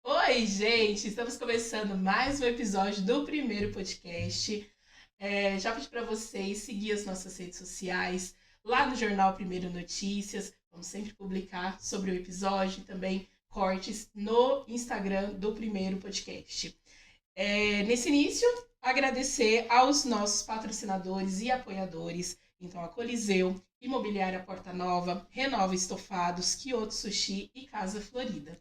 Oi, gente! Estamos começando mais um episódio do primeiro podcast. Já pedi para vocês seguir as nossas redes sociais, lá no Jornal Primeiro Notícias. Vamos sempre publicar sobre o episódio e também cortes no Instagram do primeiro podcast. Nesse início, agradecer aos nossos patrocinadores e apoiadores. Então, a Coliseu, Imobiliária Porta Nova, Renova Estofados, Kyoto Sushi e Casa Florida.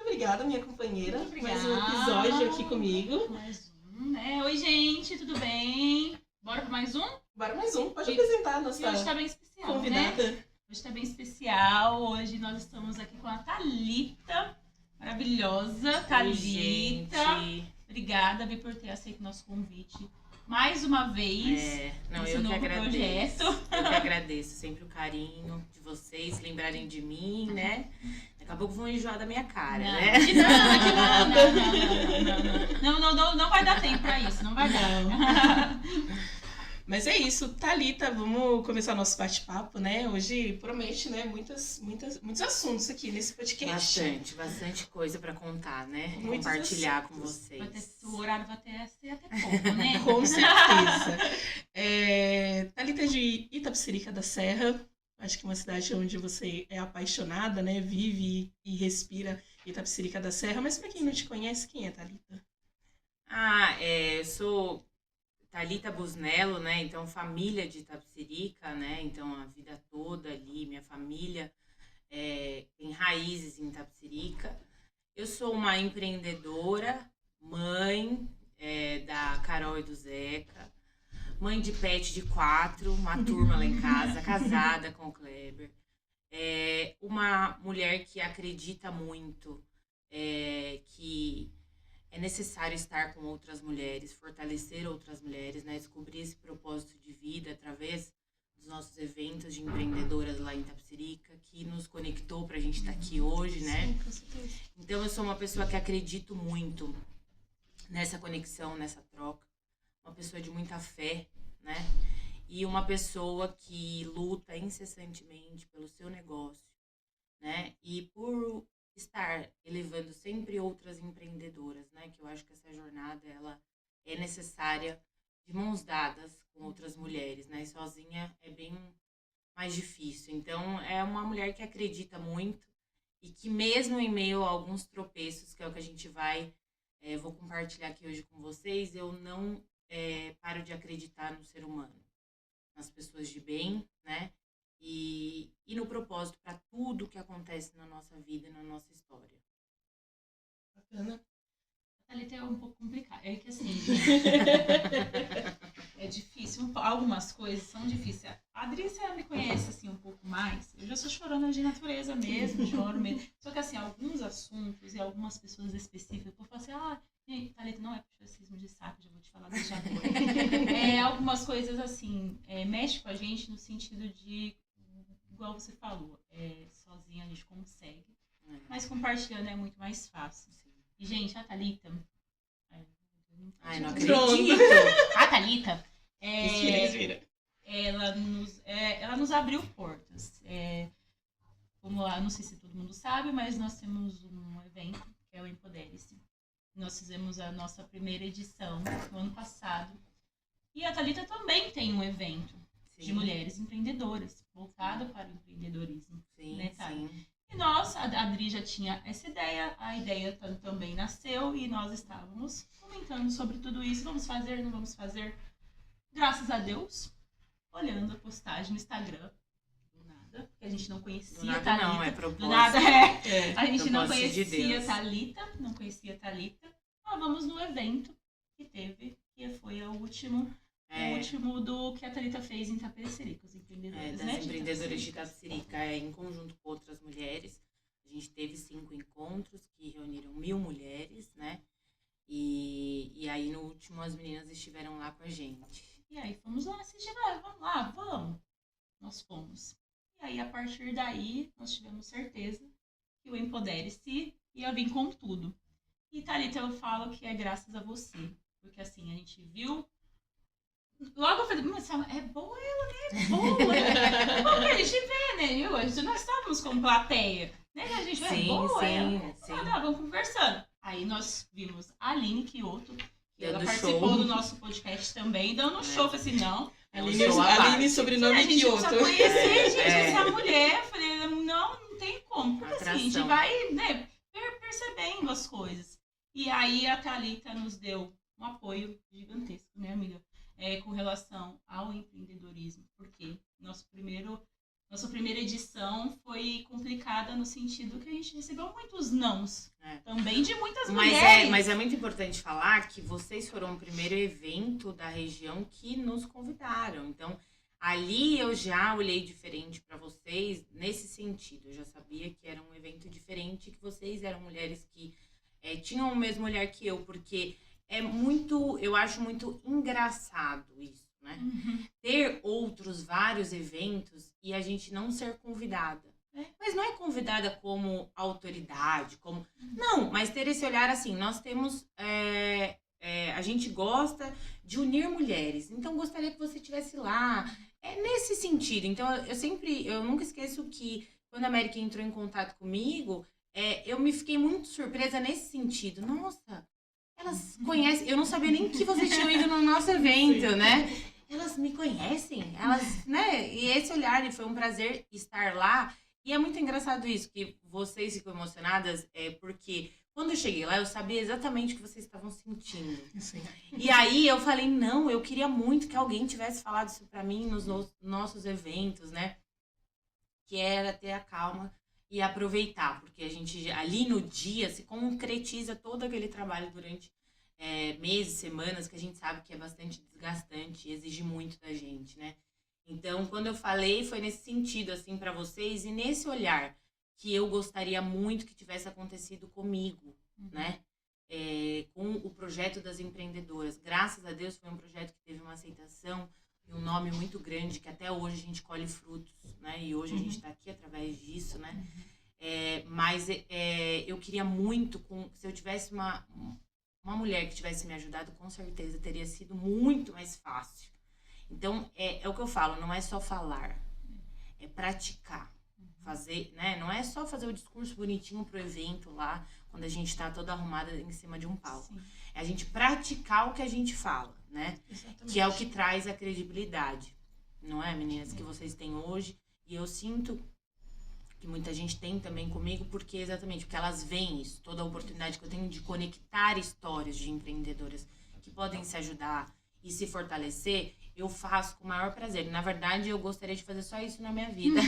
Obrigada, minha companheira. Muito Mais obrigada. um episódio aqui comigo. Mais um, né? Oi, gente, tudo bem? Bora para mais um? Bora mais um. Pode apresentar a nossa E hoje tá bem especial, convidada. né? Hoje tá bem especial. Hoje nós estamos aqui com a Thalita. Maravilhosa. Thalita. Obrigada, Vi, por ter aceito o nosso convite. Mais uma vez. Eu que agradeço. Eu que agradeço sempre o carinho de vocês, lembrarem de mim, né? Daqui a pouco vão enjoar da minha cara, né? Não vai dar tempo pra isso, não vai dar. Mas é isso, Thalita, vamos começar o nosso bate-papo, né? Hoje promete, né, muitos assuntos aqui nesse podcast. Bastante coisa pra contar, né? Muitos Compartilhar assuntos. com vocês. O horário vai ser até pouco, né? Com certeza. Thalita é de Itapecerica da Serra, acho que é uma cidade onde você é apaixonada, né? Vive e respira Itapecerica da Serra. Mas para quem não te conhece, quem é Thalita? Eu sou Thalita Busnello, né? Então, família de Itapecerica, né? Então, a vida toda ali, minha família tem raízes em Itapecerica. Eu sou uma empreendedora, mãe da Carol e do Zeca, mãe de pet de 4, uma turma lá em casa, casada com o Kleber. Uma mulher que acredita muito que é necessário estar com outras mulheres, fortalecer outras mulheres, né? Descobrir esse propósito de vida através dos nossos eventos de empreendedoras lá em Itapecerica, que nos conectou pra gente estar aqui hoje, né? Sim, com certeza. Então, eu sou uma pessoa que acredito muito nessa conexão, nessa troca. Uma pessoa de muita fé, né? E uma pessoa que luta incessantemente pelo seu negócio, né? E por estar elevando sempre outras empreendedoras, né? Que eu acho que essa jornada, ela é necessária de mãos dadas com outras mulheres, né? E sozinha é bem mais difícil. Então, é uma mulher que acredita muito e que mesmo em meio a alguns tropeços, que é o que a gente vou compartilhar aqui hoje com vocês, eu não paro de acreditar no ser humano, nas pessoas de bem, né? E no propósito para tudo que acontece na nossa vida e na nossa história. Bacana. A Thalita é um pouco complicado. É que assim, é difícil. Algumas coisas são difíceis. A Adri, você me conhece assim um pouco mais. Eu já sou chorona de natureza mesmo, choro mesmo. Só que assim, alguns assuntos e algumas pessoas específicas, eu falo assim, Thalita, não é puxacismo de saco, já vou te falar desde agora. Algumas coisas assim, mexe com a gente no sentido de, igual você falou, sozinha a gente consegue. Mas compartilhando é muito mais fácil. Sim. E, gente, a Thalita... Ai, não acredito! A Thalita, Respira. ela nos abriu portas. Vamos lá, não sei se todo mundo sabe, mas nós temos um evento, que é o Empodere-se. Nós fizemos a nossa primeira edição no ano passado. E a Thalita também tem um evento de mulheres empreendedoras, voltado para o empreendedorismo. Sim, né, Thalita? sim. E nós, a Adri já tinha essa ideia, a ideia também nasceu e nós estávamos comentando sobre tudo isso. Vamos fazer, não vamos fazer? Graças a Deus, olhando a postagem no Instagram, do nada, porque a gente não conhecia Do nada Thalita. não, é propósito. Do nada, a gente não Propósito de conhecia Deus. Thalita. Vamos no evento que teve, que foi o último do que a Thalita fez em Itapecerica, os empreendedores, Das né? empreendedoras de Itapecerica, em conjunto com outras mulheres. A gente teve 5 encontros que reuniram 1000 mulheres, né? E aí, no último, as meninas estiveram lá com a gente. E aí, fomos lá, vamos. Nós fomos. E aí, a partir daí, nós tivemos certeza que o Empodere-se ia vir com tudo. E, Thalita, eu falo que é graças a você. Porque, assim, a gente viu... Logo eu falei, mas é boa ela, né? É boa. É bom que a gente vê, né? Hoje nós estávamos com plateia. né? A gente é Sim, boa, sim. vamos conversando. Aí nós vimos a Aline Kioto, que ela Do participou show. do nosso podcast também, dando um show. Falei assim, não, Aline, sobrenome a gente Kioto. precisa conhecer, gente, essa mulher. Eu falei, não tem como. Porque assim, a gente Atração. vai, né, percebendo as coisas. E aí a Thalita nos deu um apoio gigantesco, né, amiga? Com relação ao empreendedorismo. Porque nossa primeira edição foi complicada no sentido que a gente recebeu muitos nãos. Também de muitas mulheres. Mas é muito importante falar que vocês foram o primeiro evento da região que nos convidaram. Então, ali eu já olhei diferente para vocês nesse sentido. Eu já sabia que era um evento diferente, que vocês eram mulheres que tinham o mesmo olhar que eu, porque eu acho muito engraçado isso, né? Ter vários eventos e a gente não ser convidada. Mas não é convidada como autoridade, como... Não, mas ter esse olhar assim, nós temos... a gente gosta de unir mulheres, então gostaria que você estivesse lá. É nesse sentido. Então, eu nunca esqueço que quando a América entrou em contato comigo, eu me fiquei muito surpresa nesse sentido. Nossa, elas conhecem... Eu não sabia nem que vocês tinham ido no nosso evento, né? Elas me conhecem, né? E esse olhar, e foi um prazer estar lá. E é muito engraçado isso, que vocês ficam emocionadas, porque quando eu cheguei lá, eu sabia exatamente o que vocês estavam sentindo. Sim. E aí eu falei, não, eu queria muito que alguém tivesse falado isso pra mim nos nossos eventos, né? Que era ter a calma e aproveitar, porque a gente ali no dia se concretiza todo aquele trabalho durante meses, semanas, que a gente sabe que é bastante desgastante e exige muito da gente, né? Então, quando eu falei, foi nesse sentido, assim, para vocês, e nesse olhar que eu gostaria muito que tivesse acontecido comigo, né? Com o projeto das empreendedoras. Graças a Deus, foi um projeto que teve uma aceitação e um nome muito grande, que até hoje a gente colhe frutos, né? E hoje a gente está aqui através disso, né? Mas eu queria muito, se eu tivesse uma mulher que tivesse me ajudado, com certeza teria sido muito mais fácil. Então, é o que eu falo, não é só falar, é praticar, fazer, né? Não é só fazer o discurso bonitinho pro evento lá, quando a gente tá toda arrumada em cima de um palco. Sim. É a gente praticar o que a gente fala, né? Exatamente. Que é o que traz a credibilidade, não é, meninas? Que vocês têm hoje, e eu sinto que muita gente tem também comigo, porque elas veem isso, toda a oportunidade que eu tenho de conectar histórias de empreendedoras que podem se ajudar e se fortalecer, eu faço com o maior prazer. Na verdade, eu gostaria de fazer só isso na minha vida.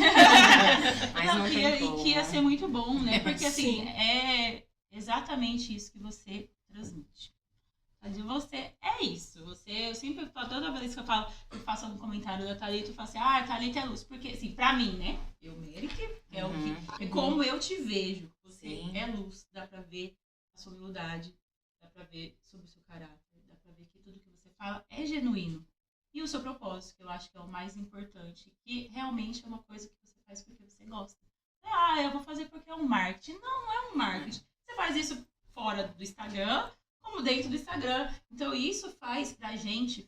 Mas não tem como. E que ia ser muito bom, né? Porque, assim, é exatamente isso que você transmite. De você é isso. Eu sempre falo, toda vez que eu faço algum comentário da Thalita, eu falo assim, a Thalita é luz. Porque, assim, pra mim, né? Eu, Merick, é como eu te vejo. Você é luz. Dá pra ver a sua humildade, dá pra ver sobre o seu caráter, dá pra ver que tudo que você fala é genuíno. E o seu propósito, que eu acho que é o mais importante, que realmente é uma coisa que você faz porque você gosta. Eu vou fazer porque é um marketing. Não é um marketing. Você faz isso fora do Instagram, como dentro do Instagram. Então, isso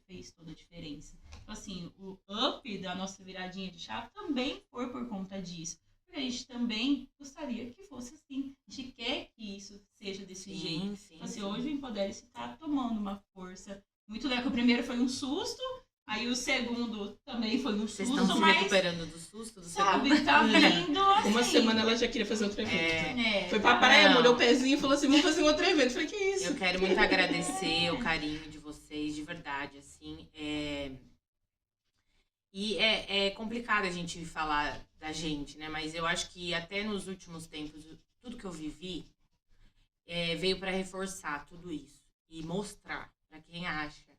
fez toda a diferença. Então, assim, o up da nossa viradinha de chave também foi por conta disso. Porque a gente também gostaria que fosse assim. A gente quer que isso seja desse jeito. Então, assim, hoje o Empodere-se está tomando uma força muito legal. O primeiro foi um susto, aí o segundo também foi um susto. Vocês estão se recuperando do susto do segundo? Sabe, tá vindo assim. Uma semana ela já queria fazer outro evento. Foi pra praia, molhou o pezinho e falou assim, vamos fazer um outro evento. Eu falei, que isso? Eu quero muito agradecer o carinho de vocês, de verdade, assim. E é complicado a gente falar da gente, né? Mas eu acho que até nos últimos tempos, tudo que eu vivi veio para reforçar tudo isso. E mostrar para quem acha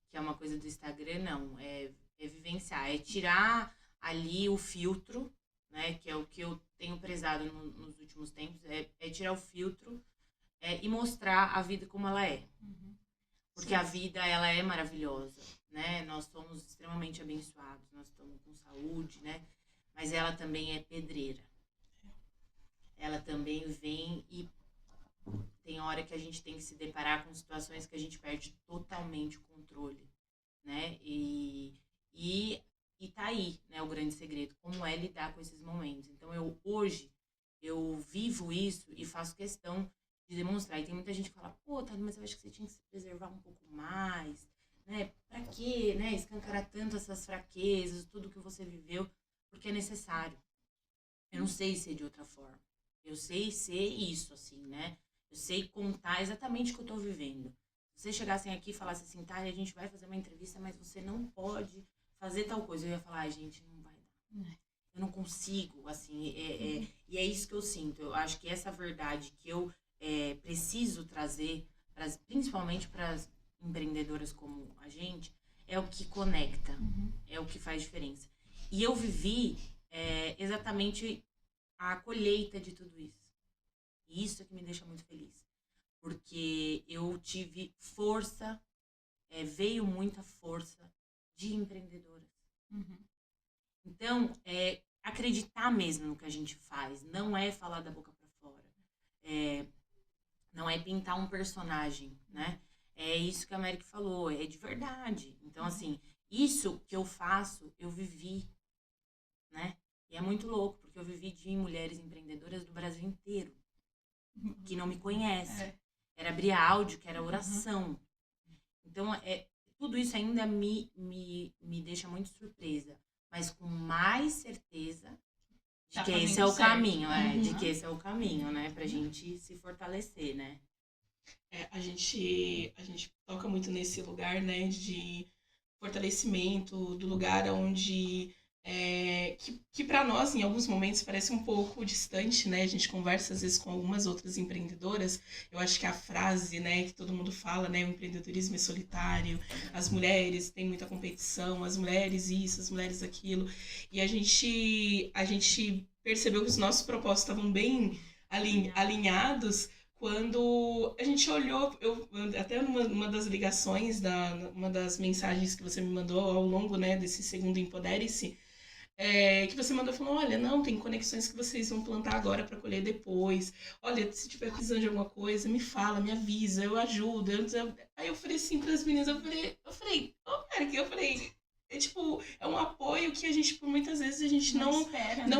que é uma coisa do Instagram, não. É vivenciar, é tirar ali o filtro, né? Que é o que eu tenho prezado nos últimos tempos, é tirar o filtro e mostrar a vida como ela é. Porque a vida, ela é maravilhosa, né? Nós somos extremamente abençoados, nós estamos com saúde, né? Mas ela também é pedreira. Ela também vem e tem hora que a gente tem que se deparar com situações que a gente perde totalmente o controle, né? E tá aí, né, o grande segredo, como é lidar com esses momentos. Então, hoje, eu vivo isso e faço questão de demonstrar. E tem muita gente que fala, pô, Thalita, mas eu acho que você tinha que se preservar um pouco mais, né? Pra quê, né? Escancarar tanto essas fraquezas, tudo que você viveu, porque é necessário. Eu não sei ser de outra forma. Eu sei ser isso, assim, né? Eu sei contar exatamente o que eu tô vivendo. Se vocês chegassem aqui e falassem assim, tá, a gente vai fazer uma entrevista, mas você não pode fazer tal coisa. Eu ia falar, ai, gente, não vai dar. Eu não consigo, assim, e é isso que eu sinto. Eu acho que essa verdade que eu preciso trazer, principalmente para as empreendedoras como a gente, é o que conecta, é o que faz diferença. E eu vivi exatamente a colheita de tudo isso. E isso é que me deixa muito feliz. Porque eu tive força, veio muita força de empreendedoras. Então, acreditar mesmo no que a gente faz, não é falar da boca para fora. Não é pintar um personagem, né? É isso que a Mary falou, é de verdade. Então, assim, isso que eu faço, eu vivi, né? E é muito louco, porque eu vivi de mulheres empreendedoras do Brasil inteiro, que não me conhecem. Era abrir áudio, que era oração. Então, tudo isso ainda me deixa muito surpresa, mas com mais certeza de que esse é o caminho, de que esse é o caminho, né? Pra gente se fortalecer, né? A gente toca muito nesse lugar, né, de fortalecimento, do lugar onde que para nós, em alguns momentos, parece um pouco distante, né? A gente conversa, às vezes, com algumas outras empreendedoras. Eu acho que a frase, né, que todo mundo fala, né? O empreendedorismo é solitário, as mulheres têm muita competição, as mulheres isso, as mulheres aquilo. E a gente percebeu que os nossos propósitos estavam bem alinhados quando a gente olhou, até numa das ligações, uma das mensagens que você me mandou ao longo, né, desse segundo Empodere-se, que você mandou falando, olha, não, tem conexões que vocês vão plantar agora para colher depois. Olha, se tiver precisando de alguma coisa, me fala, me avisa, eu ajudo. Aí eu falei assim para as meninas, eu falei, é um apoio que a gente, por muitas vezes, a gente não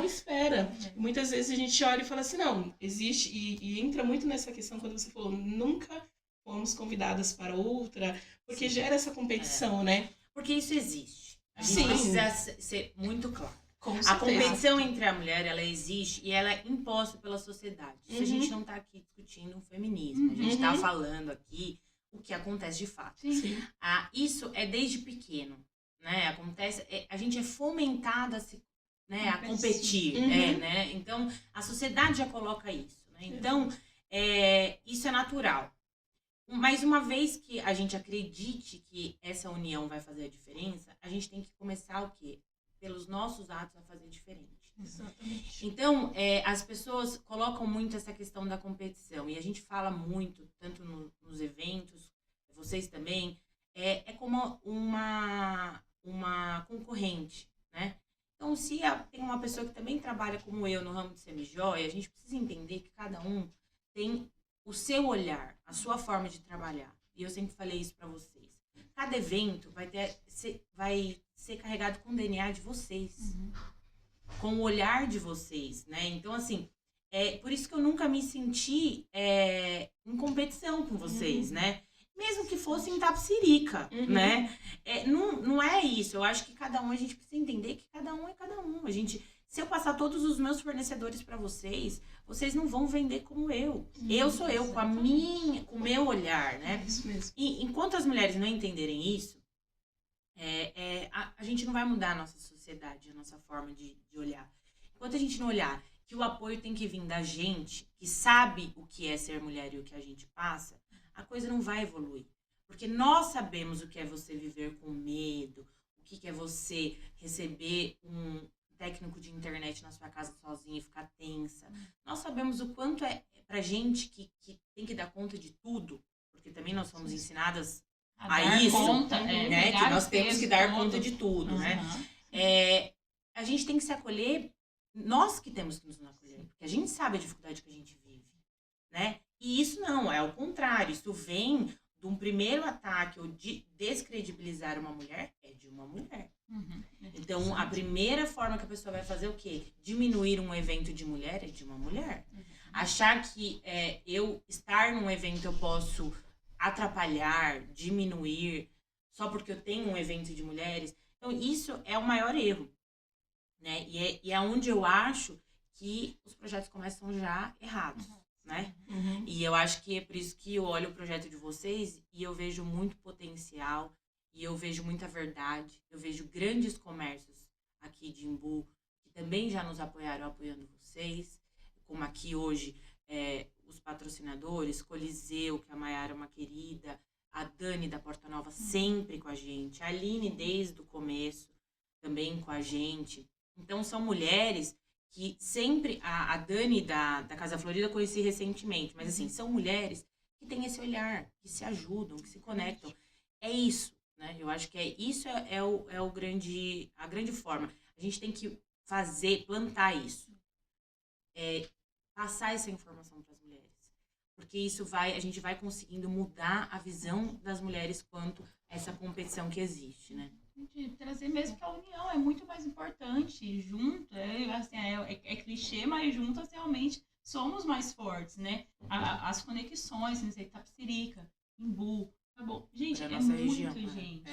espera. Muitas vezes a gente olha e fala assim, não, existe, e entra muito nessa questão quando você falou, nunca fomos convidadas para outra, porque gera essa competição, né? Porque isso existe. A gente precisa ser muito claro. A competição entre a mulher, ela existe e ela é imposta pela sociedade. Isso a gente não está aqui discutindo o feminismo. A gente está falando aqui o que acontece de fato. Isso é desde pequeno. Né? Acontece, a gente é fomentada a competir. Né? Então, a sociedade já coloca isso. Né? Então, isso é natural. Mas uma vez que a gente acredite que essa união vai fazer a diferença, a gente tem que começar o quê? Pelos nossos atos a fazer diferente. Exatamente. Então, as pessoas colocam muito essa questão da competição. E a gente fala muito, tanto nos eventos, vocês também, é como uma concorrente, né? Então, se tem uma pessoa que também trabalha como eu no ramo de semijoia, a gente precisa entender que cada um tem o seu olhar, a sua forma de trabalhar. E eu sempre falei isso para vocês. Cada evento vai ser carregado com o DNA de vocês. Com o olhar de vocês, né? Então, assim, por isso que eu nunca me senti em competição com vocês, né? Mesmo que fosse em Tapsirica, né? Não é isso. Eu acho que cada um, a gente precisa entender que cada um é cada um. Se eu passar todos os meus fornecedores para vocês não vão vender como eu. Eu sou eu, com o meu olhar, né? Isso mesmo. E enquanto as mulheres não entenderem isso, a gente não vai mudar a nossa sociedade, a nossa forma de olhar. Enquanto a gente não olhar que o apoio tem que vir da gente, que sabe o que é ser mulher e o que a gente passa, a coisa não vai evoluir. Porque nós sabemos o que é você viver com medo, o que é você receber um técnico de internet na sua casa sozinha e ficar tensa. Nós sabemos o quanto é pra gente que tem que dar conta de tudo, porque também nós somos ensinadas a isso, né? Que nós temos que dar conta de tudo, né? A gente tem que se acolher, nós que temos que nos acolher, porque a gente sabe a dificuldade que a gente vive, né? E isso não, é ao contrário, isso vem de um primeiro ataque ou de descredibilizar uma mulher, é de uma mulher. Então, a primeira forma que a pessoa vai fazer é o quê? Diminuir um evento de mulher é de uma mulher. Achar que eu estar num evento eu posso atrapalhar, diminuir, só porque eu tenho um evento de mulheres. Então, isso é o maior erro, né? E é onde eu acho que os projetos começam já errados, né? E eu acho que é por isso que eu olho o projeto de vocês e eu vejo muito potencial, e eu vejo muita verdade, eu vejo grandes comércios aqui de Embu, que também já nos apoiaram apoiando vocês, como aqui hoje, os patrocinadores, Coliseu, que a Mayara é uma querida, a Dani da Porta Nova sempre com a gente, a Aline desde o começo também com a gente. Então são mulheres que sempre, a Dani da Casa Florida eu conheci recentemente, mas assim, são mulheres que têm esse olhar, que se ajudam, que se conectam. É isso, né? Eu acho que isso a grande forma. A gente tem que plantar isso. Passar essa informação para as mulheres. Porque a gente vai conseguindo mudar a visão das mulheres quanto a essa competição que existe, né? De trazer mesmo que a união é muito mais importante. Junto, é clichê, mas juntas realmente somos mais fortes, né? As conexões, né? Itapecerica, Embu, tá bom. Gente, muita região, gente.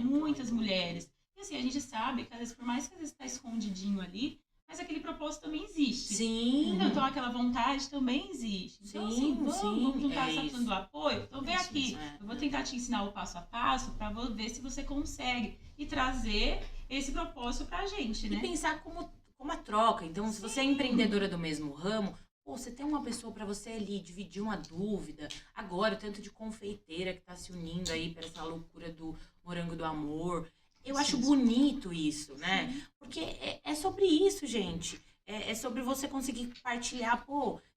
Muitas mulheres. E assim, a gente sabe que às vezes, por mais que às vezes tá escondidinho ali, mas aquele propósito também existe. Sim. Então aquela vontade também existe. Então, assim, vamos juntar essa questão do apoio. Então vem aqui. Eu vou tentar te ensinar o passo a passo para ver se você consegue. E trazer esse propósito pra gente, né? E pensar como a troca. Então, se você é empreendedora do mesmo ramo, você tem uma pessoa para você ali dividir uma dúvida. Agora, o tanto de confeiteira que tá se unindo aí para essa loucura do morango do amor. Eu acho bonito isso, né? Porque é sobre isso, gente. É sobre você conseguir partilhar.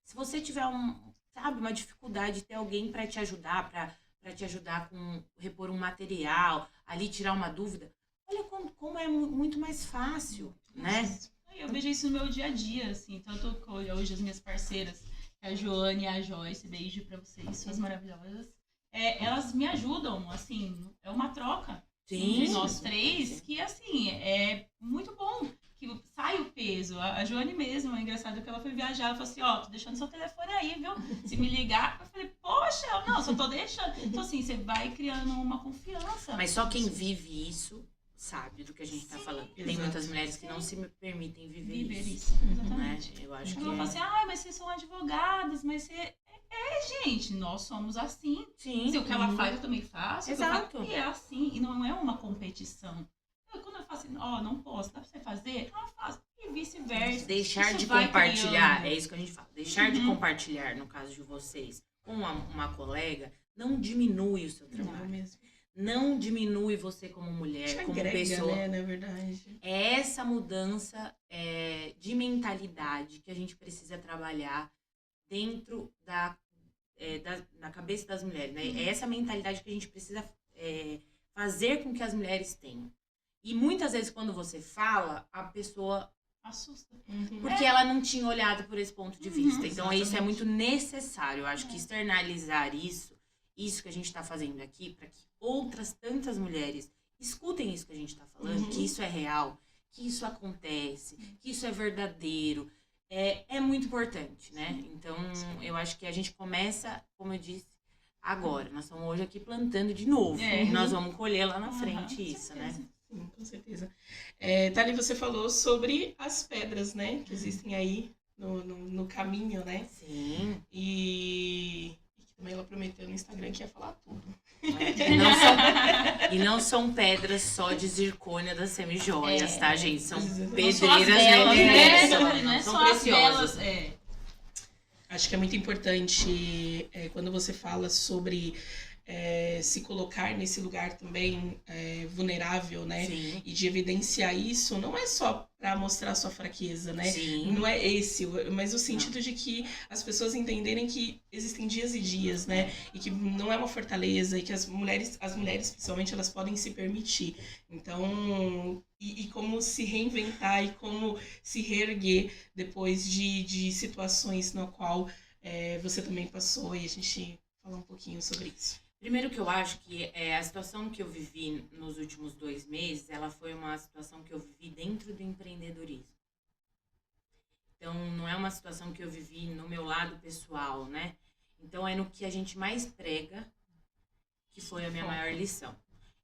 Se você tiver uma dificuldade de ter alguém para te ajudar, para te ajudar com repor um material, ali tirar uma dúvida, olha como é muito mais fácil, né? Eu vejo isso no meu dia a dia, assim. Então, eu tô hoje as minhas parceiras, a Joane e a Joyce, beijo para vocês, suas maravilhosas. Elas me ajudam, assim, é uma troca. Entre nós três, que assim, é muito bom que sai o peso. A Joane mesmo, é engraçado que ela foi viajar, ela falou assim, tô deixando seu telefone aí, viu? Se me ligar, eu falei, poxa, não, só tô deixando. Então assim, você vai criando uma confiança. Mas só quem vive isso sabe do que a gente tá falando. Tem muitas mulheres que não se permitem viver isso. Exatamente. Né? Eu acho que ela fala assim, mas vocês são advogadas, mas você... gente, nós somos assim. Sim. Se o que ela faz, eu também faço. Exato. E é assim, e não é uma competição. Quando eu falo assim, não posso, dá pra você fazer? Eu faço. E vice-versa. Deixar de compartilhar, é isso que a gente fala. Deixar de compartilhar, no caso de vocês, com uma colega, não diminui o seu trabalho. Não diminui você como mulher, como pessoa. Né, na verdade. É essa mudança de mentalidade que a gente precisa trabalhar dentro na cabeça das mulheres, né? É essa mentalidade que a gente precisa fazer com que as mulheres tenham. E muitas vezes quando você fala, a pessoa assusta. Porque ela não tinha olhado por esse ponto de vista. Então exatamente. isso é muito necessário. Eu acho que externalizar isso que a gente está fazendo aqui, para que outras tantas mulheres escutem isso que a gente está falando, que isso é real, que isso acontece, que isso é verdadeiro. É muito importante, né? Então, eu acho que a gente começa, como eu disse, agora. Nós estamos hoje aqui plantando de novo. Nós vamos colher lá na frente isso, né? Sim, com certeza. Thali, você falou sobre as pedras, né? Que existem aí no caminho, né? Sim. E também ela prometeu no Instagram que ia falar tudo. E não são pedras só de zircônia das semijoias, tá, gente? São pedreiras belas, né? São preciosas. Acho que é muito importante quando você fala sobre se colocar nesse lugar também vulnerável, né? Sim. E de evidenciar isso, não é só para mostrar sua fraqueza, né? Sim. Não é esse, mas o sentido de que as pessoas entenderem que existem dias e dias, né? E que não é uma fortaleza, e que as mulheres principalmente, elas podem se permitir. Então, e como se reinventar e como se reerguer depois de situações no qual você também passou, e a gente falar um pouquinho sobre isso. Primeiro que eu acho que a situação que eu vivi nos últimos 2 meses, ela foi uma situação que eu vivi dentro do empreendedorismo. Então, não é uma situação que eu vivi no meu lado pessoal, né? Então, é no que a gente mais prega, que foi a minha maior lição.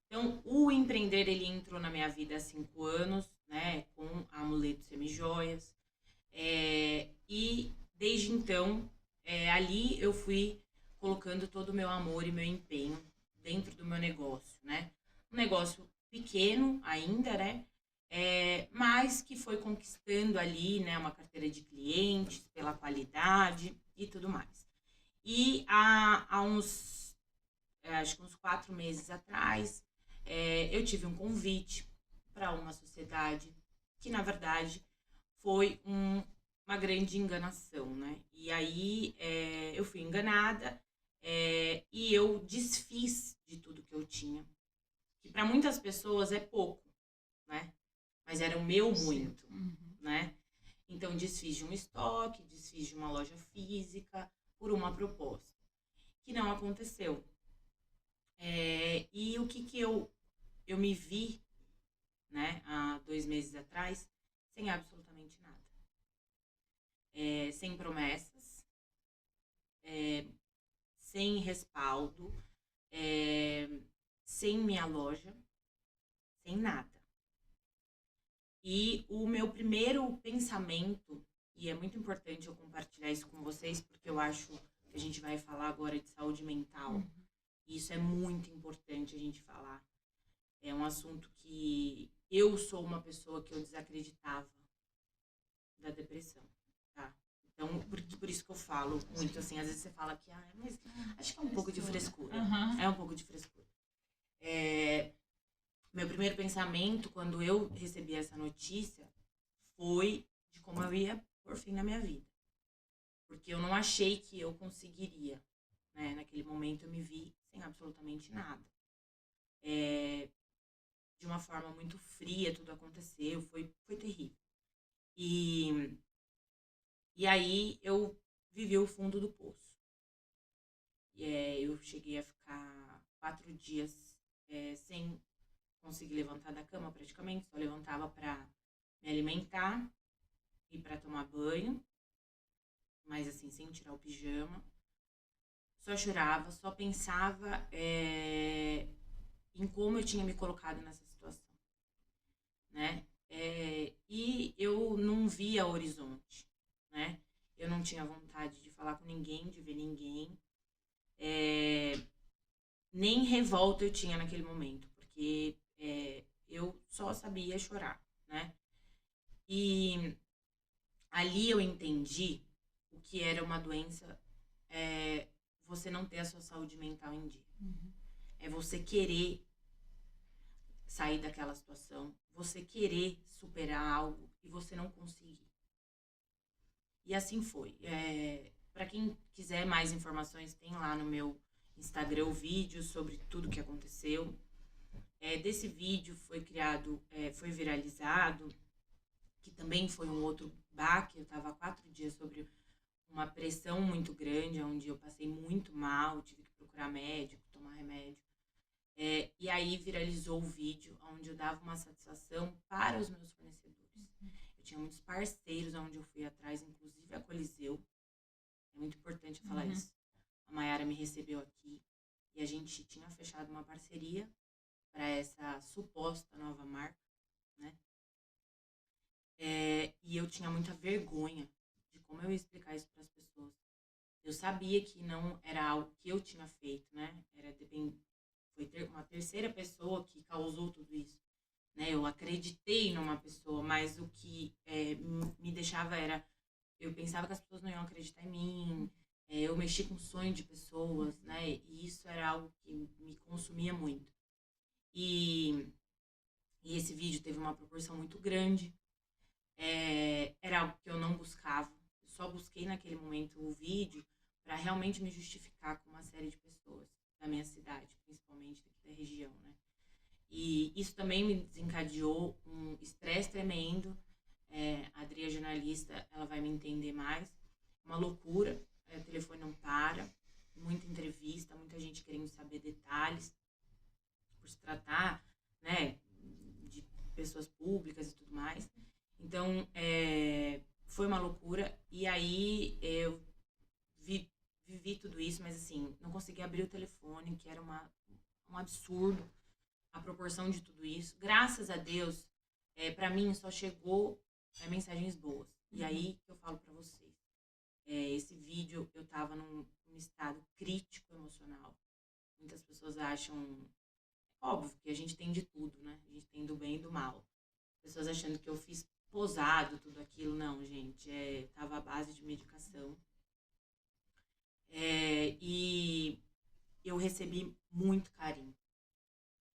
Então, o empreender, ele entrou na minha vida há 5 anos, né? Com a Amuleto Semijoias. E, desde então, ali eu fui colocando todo o meu amor e meu empenho dentro do meu negócio, né? Um negócio pequeno ainda, né? Mas que foi conquistando ali, né, uma carteira de clientes pela qualidade e tudo mais. E há uns, acho que uns 4 meses atrás, eu tive um convite para uma sociedade que, na verdade, foi uma grande enganação, né? E aí eu fui enganada e eu desfiz de tudo que eu tinha, que para muitas pessoas é pouco, né? Mas era o meu muito, né? Então, desfiz de um estoque, desfiz de uma loja física por uma proposta, que não aconteceu. E o que eu me vi, né, há 2 meses atrás, sem absolutamente nada. Sem promessas, sem respaldo, sem minha loja, sem nada. E o meu primeiro pensamento, e é muito importante eu compartilhar isso com vocês, porque eu acho que a gente vai falar agora de saúde mental. E isso é muito importante a gente falar. É um assunto que eu sou uma pessoa que eu desacreditava da depressão, tá? Então, por isso que eu falo muito, assim, às vezes você fala que, mas acho que é um pouco de frescura. É um pouco de frescura. Meu primeiro pensamento, quando eu recebi essa notícia, foi de como eu ia pôr fim na minha vida. Porque eu não achei que eu conseguiria, né? Naquele momento eu me vi sem absolutamente nada. De uma forma muito fria, tudo aconteceu, foi terrível. E aí eu vivi o fundo do poço. Eu cheguei a ficar 4 dias sem conseguir levantar da cama praticamente, só levantava para me alimentar e para tomar banho, mas assim, sem tirar o pijama. Só chorava, só pensava em como eu tinha me colocado nessa situação, né? E eu não via horizonte, né? Eu não tinha vontade de falar com ninguém, de ver ninguém. Nem revolta eu tinha naquele momento, porque eu só sabia chorar, né? E ali eu entendi o que era uma doença, você não ter a sua saúde mental em dia. É você querer sair daquela situação, você querer superar algo e você não conseguir. E assim foi. Para quem quiser mais informações, tem lá no meu Instagram o vídeo sobre tudo que aconteceu. Desse vídeo foi criado, foi viralizado, que também foi um outro baque. Eu estava 4 dias sobre uma pressão muito grande, onde eu passei muito mal, tive que procurar médico, tomar remédio. E aí viralizou o vídeo onde eu dava uma satisfação para os meus fornecedores. Eu tinha muitos parceiros onde eu fui atrás, inclusive a Coliseu. É muito importante eu falar isso. A Mayara me recebeu aqui e a gente tinha fechado uma parceria para essa suposta nova marca, né? E eu tinha muita vergonha de como eu ia explicar isso para as pessoas. Eu sabia que não era algo que eu tinha feito, né? Foi uma terceira pessoa que causou tudo isso, né? Eu acreditei numa pessoa, mas o que me deixava era... Eu pensava que as pessoas não iam acreditar em mim, eu mexi com o sonho de pessoas, né? E isso era algo que me consumia muito. E esse vídeo teve uma proporção muito grande. Era algo que eu não buscava. Eu só busquei naquele momento o vídeo para realmente me justificar com uma série de pessoas da minha cidade, principalmente daqui da região, né? E isso também me desencadeou um estresse tremendo. A Adri, a jornalista, ela vai me entender mais. Uma loucura, o telefone não para, muita entrevista, muita gente querendo saber de detalhes, por se tratar, né, de pessoas públicas e tudo mais. Então, foi uma loucura. E aí, eu vivi tudo isso, mas assim, não consegui abrir o telefone, que era um absurdo a proporção de tudo isso. Graças a Deus, para mim só chegou mensagens boas. E aí que eu falo para vocês. Esse vídeo, eu tava num estado crítico emocional. Muitas pessoas acham, óbvio que a gente tem de tudo, né? A gente tem do bem e do mal. Pessoas achando que eu fiz posado, tudo aquilo. Não, gente, tava à base de medicação. E eu recebi muito carinho.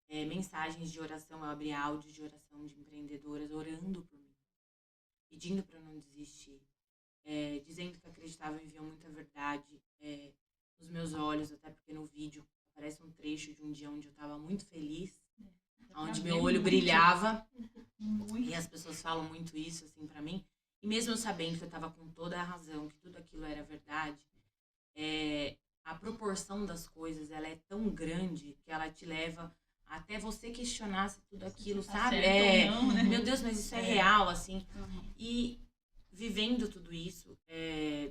Mensagens de oração, eu abri áudios de oração de empreendedoras orando por mim, pedindo para eu não desistir, dizendo que acreditavam e viam muita verdade nos meus olhos, até porque no vídeo aparece um trecho de um dia onde eu estava muito feliz, onde meu olho brilhava, e as pessoas falam muito isso assim para mim, e mesmo eu sabendo que eu estava com toda a razão, que tudo aquilo era verdade, a proporção das coisas, ela é tão grande que ela te leva até você questionar se tudo aquilo, sabe? Não, né? Meu Deus, mas isso é real, assim. E vivendo tudo isso,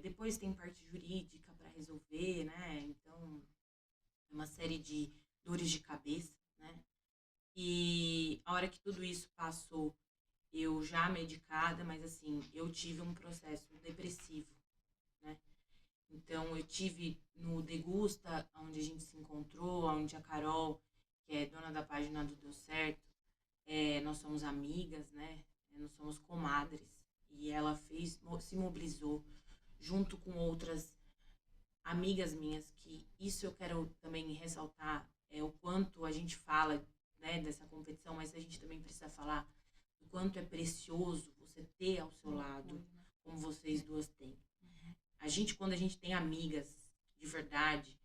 depois tem parte jurídica para resolver, né? Então, é uma série de dores de cabeça, né? E a hora que tudo isso passou, eu já medicada, mas assim, eu tive um processo depressivo, né? Então, eu tive no Degusta, onde a gente se encontrou, onde a Carol, que é dona da página do Deu Certo, nós somos amigas, né? Nós somos comadres. E ela se mobilizou junto com outras amigas minhas, que isso eu quero também ressaltar, o quanto a gente fala, né, dessa competição, mas a gente também precisa falar do quanto é precioso você ter ao seu lado, como vocês duas têm. A gente, quando a gente tem amigas de verdade,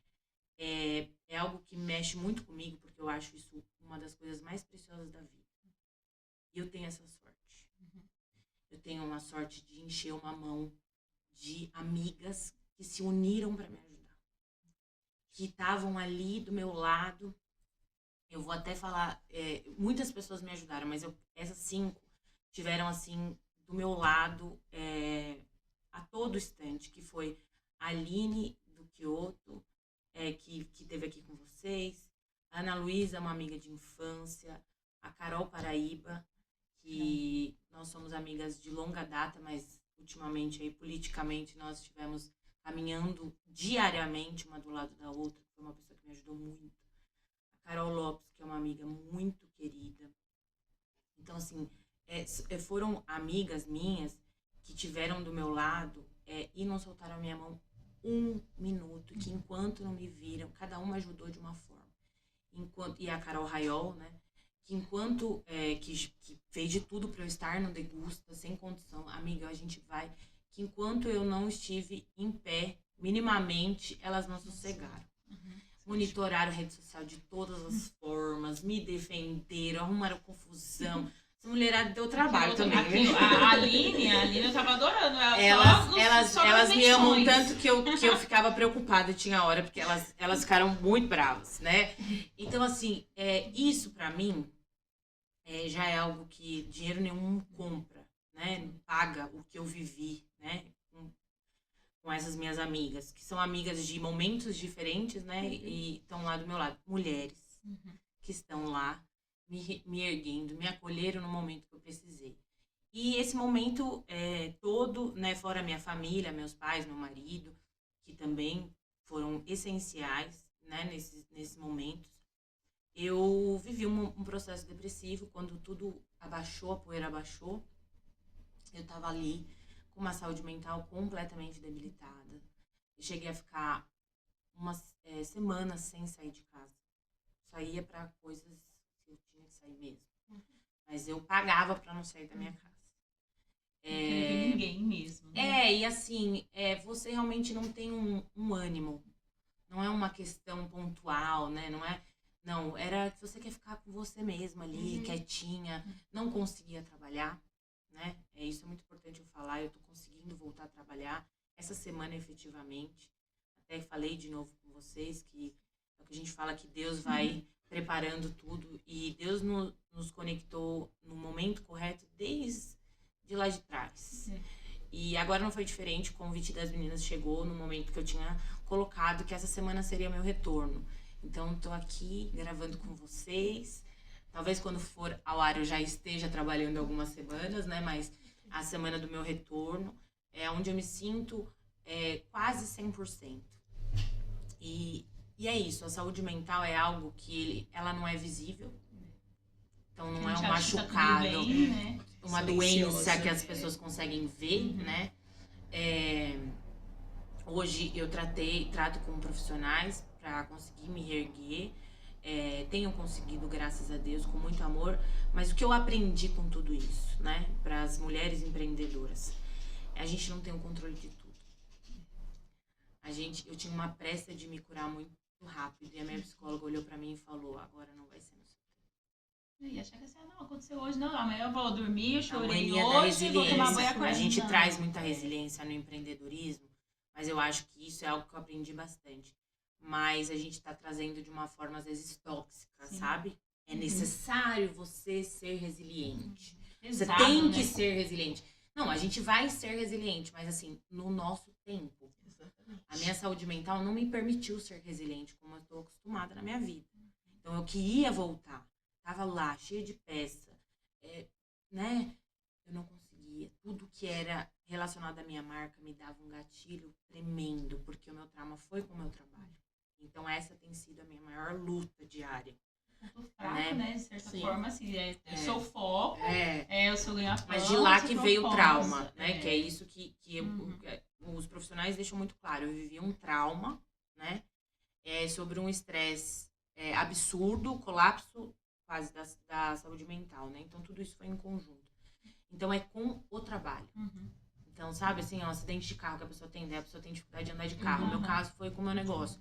é algo que mexe muito comigo, porque eu acho isso uma das coisas mais preciosas da vida. E eu tenho essa sorte. Eu tenho uma sorte de encher uma mão de amigas que se uniram para me ajudar. Que estavam ali do meu lado. Eu vou até falar, muitas pessoas me ajudaram, mas essas 5 tiveram, assim, do meu lado a todo instante, que foi a Aline do Kyoto, que esteve aqui com vocês, a Ana Luísa, uma amiga de infância, a Carol Paraíba, que nós somos amigas de longa data, mas ultimamente, aí, politicamente, nós estivemos caminhando diariamente uma do lado da outra, foi uma pessoa que me ajudou muito. A Carol Lopes, que é uma amiga muito querida. Então, assim, foram amigas minhas que tiveram do meu lado e não soltaram a minha mão 1 minuto, que enquanto não me viram, cada uma ajudou de uma forma. E a Carol Raiol, né, que enquanto que fez de tudo para eu estar no Degusta, sem condição, amiga, a gente vai, que enquanto eu não estive em pé, minimamente, elas não sossegaram. Monitoraram a rede social de todas as formas, me defenderam, arrumaram confusão. Essa mulherada deu trabalho também. A Aline eu tava adorando. Elas me amam tanto que eu ficava preocupada, tinha hora, porque elas ficaram muito bravas, né? Então, assim, isso pra mim já é algo que dinheiro nenhum compra, né? Paga o que eu vivi, né? Com essas minhas amigas, que são amigas de momentos diferentes, né? E estão lá do meu lado. Mulheres que estão lá me erguendo, me acolheram no momento que eu precisei. E esse momento todo, né, fora minha família, meus pais, meu marido, que também foram essenciais, né, nesses momentos, eu vivi um processo depressivo. Quando tudo abaixou, a poeira abaixou, eu estava ali com uma saúde mental completamente debilitada. Eu cheguei a ficar umas semanas sem sair de casa. Saía para coisas que eu tinha que sair mesmo. Mas eu pagava para não sair da minha casa. Não queria ver ninguém mesmo. Né? E assim, você realmente não tem um ânimo. Não é uma questão pontual, né? Não, era que você quer ficar com você mesma ali, quietinha, não conseguia trabalhar, né? Isso é muito importante eu falar, eu tô conseguindo voltar a trabalhar essa semana efetivamente. Até falei de novo com vocês que É o que a gente fala que Deus vai preparando tudo. E Deus nos conectou no momento correto desde lá de trás. E agora não foi diferente, o convite das meninas chegou no momento que eu tinha colocado que essa semana seria meu retorno. Então, tô aqui gravando com vocês. Talvez quando for ao ar eu já esteja trabalhando algumas semanas, né? Mas a semana do meu retorno é onde eu me sinto quase 100%. E é isso, a saúde mental é algo que ela não é visível. Então, não é um machucado, bem, né? Uma doença que as pessoas conseguem ver, né? Hoje eu trato com profissionais para conseguir me reerguer. Tenho conseguido, graças a Deus, com muito amor. Mas o que eu aprendi com tudo isso, né? Para as mulheres empreendedoras, a gente não tem o controle de tudo. Eu tinha uma pressa de me curar muito rápido e a minha psicóloga olhou para mim e falou: agora não vai ser no seu tempo. E achar que assim, não, aconteceu hoje, não, amanhã eu vou dormir, eu chorei da hoje, vou tomar banho agora. A gente traz muita resiliência no empreendedorismo, mas eu acho que isso é algo que eu aprendi bastante. Mas a gente tá trazendo de uma forma, às vezes, tóxica, sabe? É necessário você ser resiliente. Exato, você tem que ser resiliente. Não, a gente vai ser resiliente, mas assim, no nosso tempo. Exatamente. A minha saúde mental não me permitiu ser resiliente como eu estou acostumada na minha vida. Então eu queria voltar. Tava lá, cheia de peça. Né? Eu não conseguia. Tudo que era relacionado à minha marca me dava um gatilho tremendo, porque o meu trauma foi com o meu trabalho. Então essa tem sido a minha maior luta diária. Ponto fraco, né? De certa forma, assim, o seu foco, o seu ganha-pão. Mas de lá que veio o trauma, né? Que é isso que os profissionais deixam muito claro. Eu vivi um trauma, né? Sobre um estresse absurdo, colapso quase da saúde mental, né? Então tudo isso foi em conjunto. Então é com o trabalho. Então, sabe, assim, um acidente de carro que a pessoa tem dificuldade de andar de carro. No meu caso foi com o meu negócio.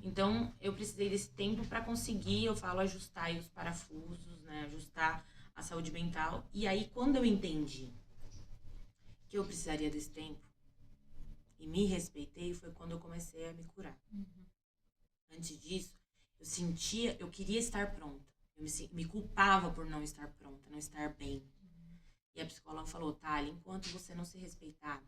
Então, eu precisei desse tempo para conseguir, eu falo, ajustar aí os parafusos, né? Ajustar a saúde mental. E aí, quando eu entendi que eu precisaria desse tempo e me respeitei, foi quando eu comecei a me curar. Antes disso, eu queria estar pronta. Eu me culpava por não estar pronta, não estar bem. E a psicóloga falou: Thalia, enquanto você não se respeitar,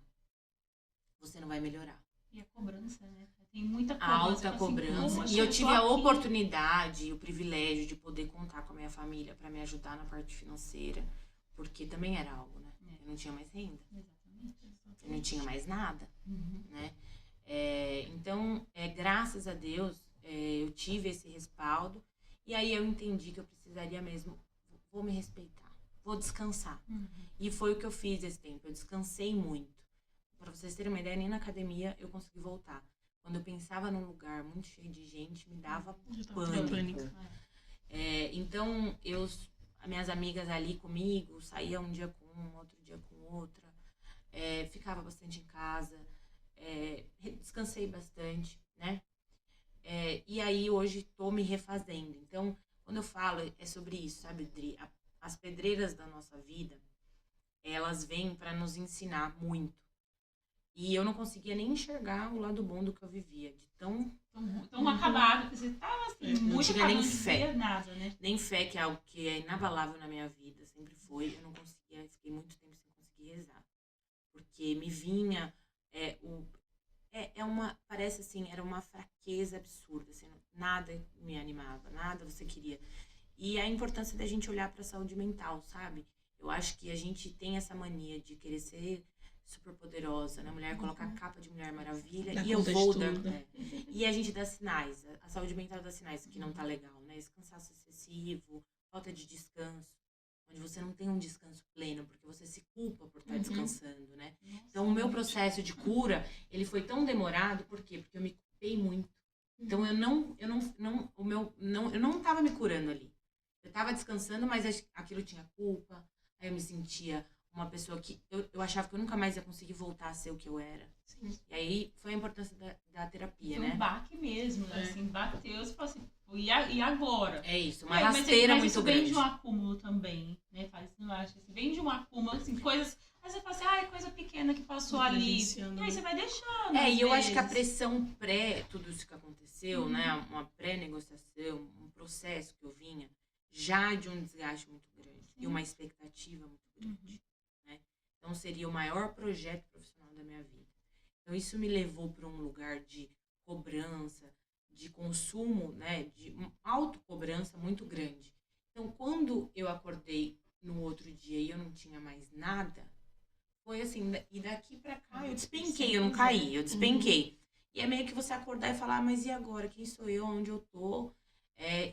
você não vai melhorar. E a cobrança, né? Tem muita cobrança. Alta cobrança. E eu tive a oportunidade e o privilégio de poder contar com a minha família para me ajudar na parte financeira. Porque também era algo, né? Eu não tinha mais renda. Exatamente. Eu não tinha mais nada, né? Então, graças a Deus, eu tive esse respaldo. E aí eu entendi que eu precisaria mesmo, vou me respeitar, vou descansar. E foi o que eu fiz esse tempo. Eu descansei muito. Para vocês terem uma ideia, nem na academia eu consegui voltar. Quando eu pensava num lugar muito cheio de gente, me dava pânico. Então, as minhas amigas ali comigo, saía um dia com uma, outro dia com outra. Ficava bastante em casa. Descansei bastante, né? E aí, hoje, tô me refazendo. Então, quando eu falo, é sobre isso, sabe, Dri? As pedreiras da nossa vida, elas vêm para nos ensinar muito. E eu não conseguia nem enxergar o lado bom do que eu vivia, de tão acabado. Você tava assim, muito não tinha nem fé. Nada, né? Nem fé, que é algo que é inabalável na minha vida, sempre foi. Eu não conseguia, fiquei muito tempo sem conseguir rezar. Porque me vinha parece assim, era uma fraqueza absurda, assim, nada me animava, nada você queria. E a importância da gente olhar para a saúde mental, sabe? Eu acho que a gente tem essa mania de querer ser super poderosa, né? A mulher coloca a capa de Mulher Maravilha e eu vou dar. E a gente dá sinais, a saúde mental dá sinais que não tá legal, né? Esse cansaço excessivo, falta de descanso, onde você não tem um descanso pleno, porque você se culpa por estar descansando, né? Então, o meu processo de cura, ele foi tão demorado, por quê? Porque eu me culpei muito. Então, eu não tava me curando ali. Eu tava descansando, mas aquilo tinha culpa, aí eu me sentia uma pessoa que eu achava que eu nunca mais ia conseguir voltar a ser o que eu era. Sim. E aí foi a importância da terapia, né? Foi um baque mesmo, né? Assim, bateu, você falou assim, e agora? É isso, uma rasteira muito grande. Mas isso vem de um acúmulo também, né? Não acha? Vem de um acúmulo, assim, coisas... Aí você fala assim, coisa pequena. pequena que passou ali. Negligenciando, E aí né? você vai deixando. E eu acho que a vezes. pressão tudo isso que aconteceu, né? Uma pré-negociação, um processo que eu vinha, já de um desgaste muito grande e uma expectativa muito grande, né? Então seria o maior projeto profissional da minha vida. Então isso me levou para um lugar de cobrança, de consumo, né? De autocobrança muito grande. Então quando eu acordei no outro dia e eu não tinha mais nada, foi assim, e daqui pra cá eu despenquei, eu não caí, eu despenquei. E é meio que você acordar e falar, mas e agora? Quem sou eu? Onde eu tô?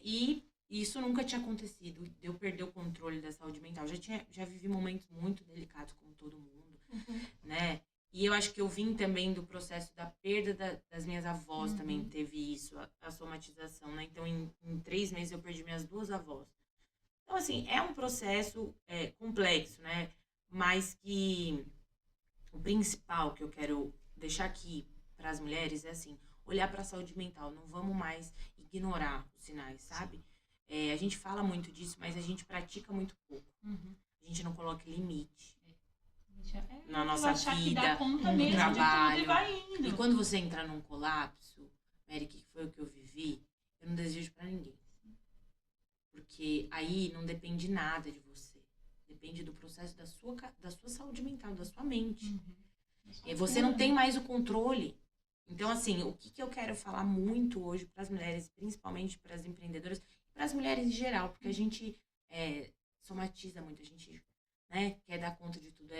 E isso nunca tinha acontecido, de eu perder o controle da saúde mental. Já vivi momentos muito delicados, como todo mundo, né? E eu acho que eu vim também do processo da perda das minhas avós, também teve isso, a somatização, né? Então, em 3 meses eu perdi minhas 2 avós. Então, assim, é um processo complexo, né? Mas que o principal que eu quero deixar aqui para as mulheres é assim, olhar para a saúde mental, não vamos mais ignorar os sinais, sabe? A gente fala muito disso, mas a gente pratica muito pouco. A gente não coloca limite na nossa Que dá vida, conta no mesmo trabalho. de tudo e vai indo. E quando você entrar num colapso, Mary, que foi o que eu vivi, eu não desejo para ninguém. Porque aí não depende nada de você. Depende do processo da sua saúde mental, da sua mente. E você não tem mais o controle. Então, assim, o que eu quero falar muito hoje para as mulheres, principalmente para as empreendedoras, para as mulheres em geral, porque a gente somatiza muito, a gente, né, quer dar conta de tudo,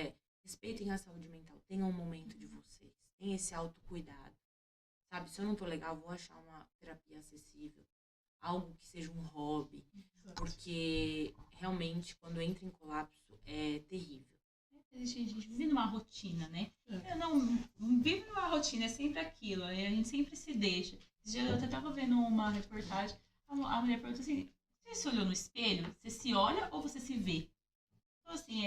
respeitem a saúde mental, tenham um momento de vocês, tenham esse autocuidado. Sabe, se eu não tô legal, vou achar uma terapia acessível, algo que seja um hobby, porque realmente quando entra em colapso é terrível. A gente vive numa rotina, né? Eu não vive numa rotina, é sempre aquilo, a gente sempre se deixa. Eu até tava vendo uma reportagem, a mulher perguntou assim, você se olhou no espelho? Você se olha ou você se vê? Então, assim,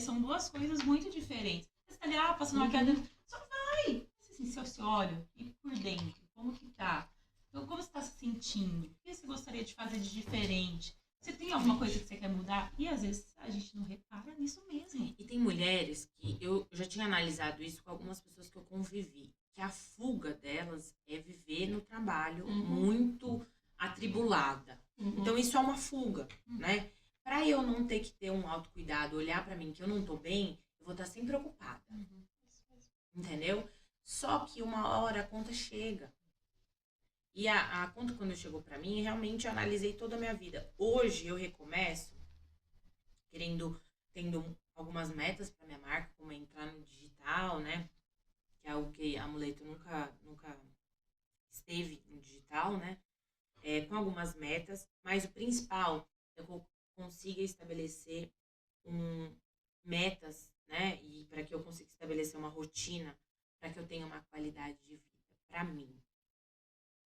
são duas coisas muito diferentes. Você tá ali, passando uma queda, só vai! Assim, você se olha, e por dentro, como que tá? Então, como você tá se sentindo? O que você gostaria de fazer de diferente? Você tem alguma coisa que você quer mudar? E às vezes a gente não repara nisso mesmo. E tem mulheres que eu já tinha analisado isso com algumas pessoas que eu convivi, que a fuga delas é viver no trabalho muito atribulada. Então isso é uma fuga, né? Pra eu não ter que ter um autocuidado, olhar pra mim que eu não tô bem, eu vou estar sempre preocupada. Entendeu? Só que uma hora a conta chega. E a conta, quando chegou pra mim, realmente eu analisei toda a minha vida. Hoje eu recomeço tendo algumas metas pra minha marca, como entrar no digital, né? Que é algo que a Amuleto nunca esteve no digital, né? Com algumas metas, mas o principal é que eu consiga estabelecer metas, né? E para que eu consiga estabelecer uma rotina, para que eu tenha uma qualidade de vida para mim.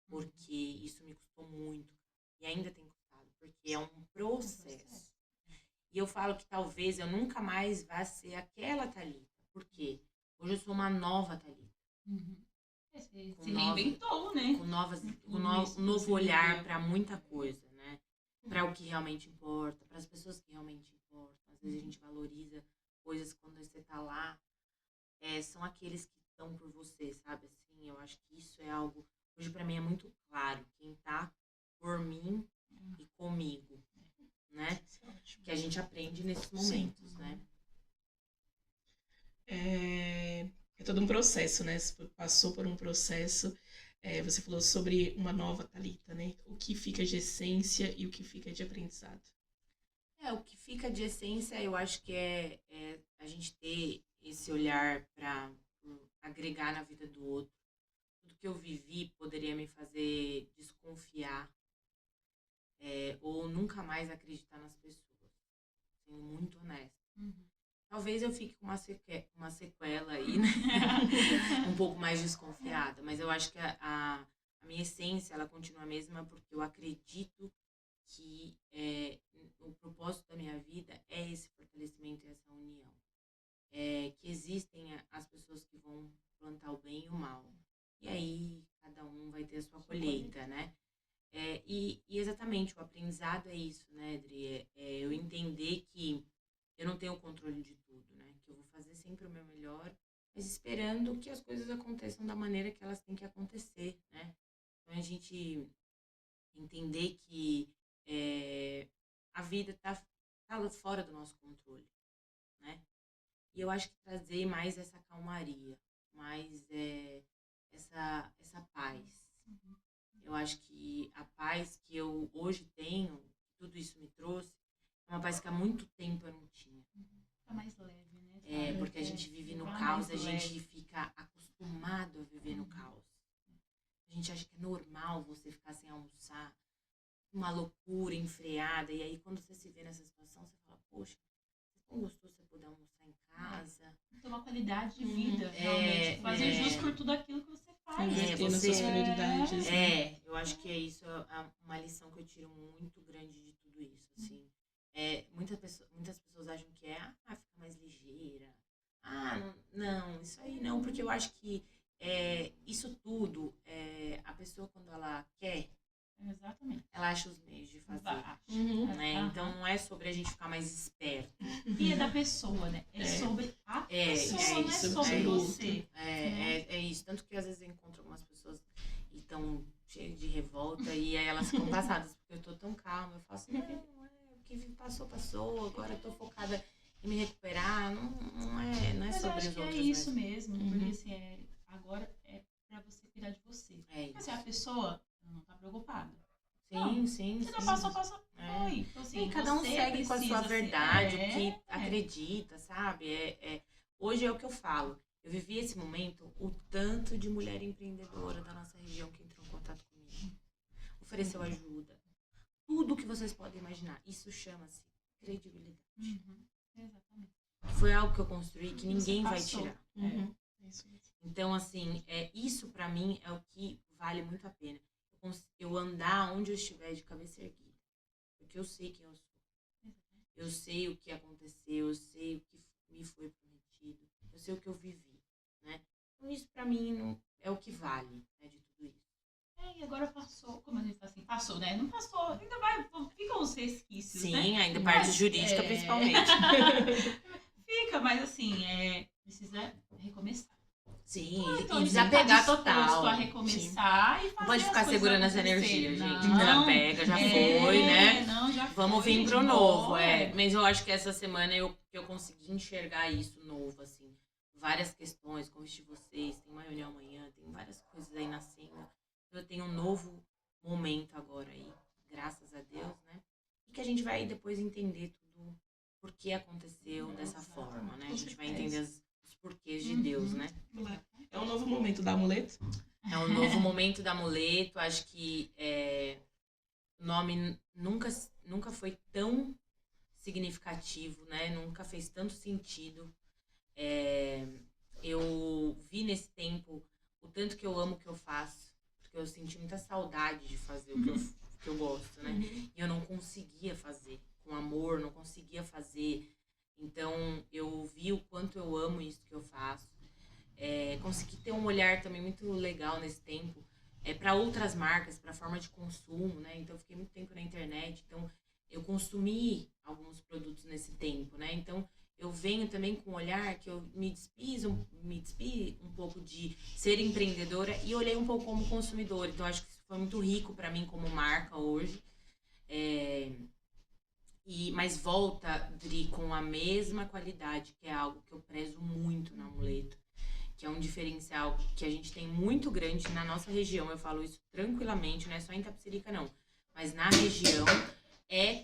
Porque isso me custou muito. E ainda tem custado. Porque é um processo. E eu falo que talvez eu nunca mais vá ser aquela Thalita. Por quê? Hoje eu sou uma nova Thalita. Você se reinventou, né? Com um novo olhar para muita coisa, né? Para o que realmente importa, para as pessoas que realmente importam. Às vezes a gente valoriza coisas quando você tá lá. São aqueles que estão por você, sabe? Assim, eu acho que isso é algo... Hoje, para mim, é muito claro. Quem tá por mim e comigo, né? Que a gente aprende nesses momentos, né? É todo um processo, né? Você passou por um processo. Você falou sobre uma nova Thalita, né? O que fica de essência e o que fica de aprendizado. O que fica de essência, eu acho que é a gente ter esse olhar para agregar na vida do outro. Tudo que eu vivi poderia me fazer desconfiar ou nunca mais acreditar nas pessoas. Sendo muito honesta. Talvez eu fique com uma sequela aí, né? Um pouco mais desconfiada. Mas eu acho que a minha essência, ela continua a mesma porque eu acredito que o propósito da minha vida é esse fortalecimento e essa união. Que existem as pessoas que vão plantar o bem e o mal. E aí, cada um vai ter a sua colheita, né? E exatamente, o aprendizado é isso, né, Adri? Eu entender que eu não tenho o controle de tudo, né? Que eu vou fazer sempre o meu melhor mas esperando que as coisas aconteçam da maneira que elas têm que acontecer, né? Então, a gente entender que a vida tá fora do nosso controle, né? E eu acho que trazer mais essa calmaria, mais essa paz. Eu acho que a paz que eu hoje tenho, tudo isso me trouxe, é uma paz que há muito tempo eu não tinha. Fica mais leve, né? Porque a gente vive no caos, a gente fica acostumado a viver no caos. A gente acha que é normal você ficar sem almoçar, uma loucura enfreada, e aí quando você se vê nessa situação, você fala, poxa, é tão gostoso você poder almoçar em casa. Ter uma qualidade de vida, realmente. Fazer jus por tudo aquilo que você faz. Invertendo suas prioridades. Eu acho que é isso, uma lição que eu tiro muito grande de tudo isso, assim. Muitas pessoas acham que ficar mais ligeira. Não, isso aí não, porque eu acho que isso tudo, a pessoa quando ela quer, exatamente, ela acha os meios de fazer. Né? Então não é sobre a gente ficar mais esperto. E é da pessoa, né? É sobre a pessoa, não é sobre você. É isso. Tanto que às vezes eu encontro algumas pessoas e estão cheias de revolta e aí elas ficam passadas, porque eu tô tão calma. Eu faço assim, o que passou, agora eu tô focada em me recuperar. Não é mas sobre os outros. É isso mesmo, porque assim, agora é pra você cuidar de você. Mas a pessoa não tá preocupada. Sim. Você já passou. Foi. Então, assim, cada um segue com a sua verdade, o que acredita, sabe? Hoje é o que eu falo. Eu vivi esse momento, o tanto de mulher empreendedora da nossa região que entrou em contato comigo. Ofereceu ajuda. Tudo que vocês podem imaginar. Isso chama-se credibilidade. Exatamente. Foi algo que eu construí que ninguém vai tirar. Então, assim, isso pra mim é o que vale muito a pena. Eu andar onde eu estiver de cabeça erguida. Porque eu sei quem eu sou. Eu sei o que aconteceu, eu sei o que me foi prometido, eu sei o que eu vivi, né? Então isso pra mim é o que vale, né, de tudo isso. E agora passou, como a gente fala assim, passou, né? Não passou, ainda ficam os resquícios, sim, né? Sim, ainda parte jurídica principalmente. Fica, mas assim, precisa recomeçar. Sim, então e desapegar total. A recomeçar e fazer. Não pode ficar segurando as energias, gente. Não. Desapega, já foi, né? Não, já vamos vir pro novo, Mas eu acho que essa semana eu consegui enxergar isso novo, assim. Várias questões, como vestir vocês, tem uma reunião amanhã, tem várias coisas aí nascendo. Eu tenho um novo momento agora aí, graças a Deus, né? E que a gente vai depois entender tudo, por que aconteceu dessa forma, né? A gente vai entender os porquês de Deus, né? É um novo momento da Amuleto? É um novo momento da Amuleto. Acho que o nome nunca foi tão significativo, né? Nunca fez tanto sentido. Eu vi nesse tempo o tanto que eu amo o que eu faço, porque eu senti muita saudade de fazer o que eu gosto, né? E eu não conseguia fazer com amor, não conseguia fazer. Então, eu vi o quanto eu amo isso que eu faço. Consegui ter um olhar também muito legal nesse tempo para outras marcas, para a forma de consumo, né? Então, eu fiquei muito tempo na internet. Então, eu consumi alguns produtos nesse tempo, né? Então, eu venho também com um olhar que eu me despi um pouco de ser empreendedora e olhei um pouco como consumidora. Então, acho que isso foi muito rico para mim como marca hoje. Mas volta, Dri, com a mesma qualidade, que é algo que eu prezo muito na Amuleto, que é um diferencial que a gente tem muito grande na nossa região. Eu falo isso tranquilamente, não é só em Itapecerica, não. Mas na região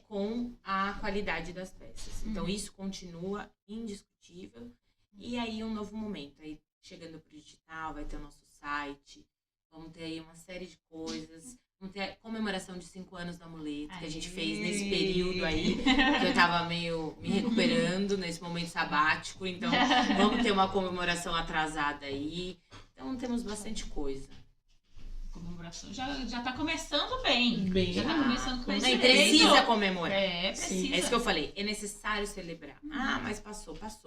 com a qualidade das peças. Então, isso continua indiscutível. E aí, um novo momento. Aí, chegando pro digital, vai ter o nosso site. Vamos ter aí uma série de coisas. Vamos ter a comemoração de 5 anos da Amuleto, que a gente fez nesse período aí, que eu tava meio me recuperando nesse momento sabático. Então, vamos ter uma comemoração atrasada aí. Então, temos bastante coisa. Comemoração já tá começando bem. Já tá começando com esse precisa comemorar. Precisa. É isso que eu falei. É necessário celebrar. Mas passou. Mas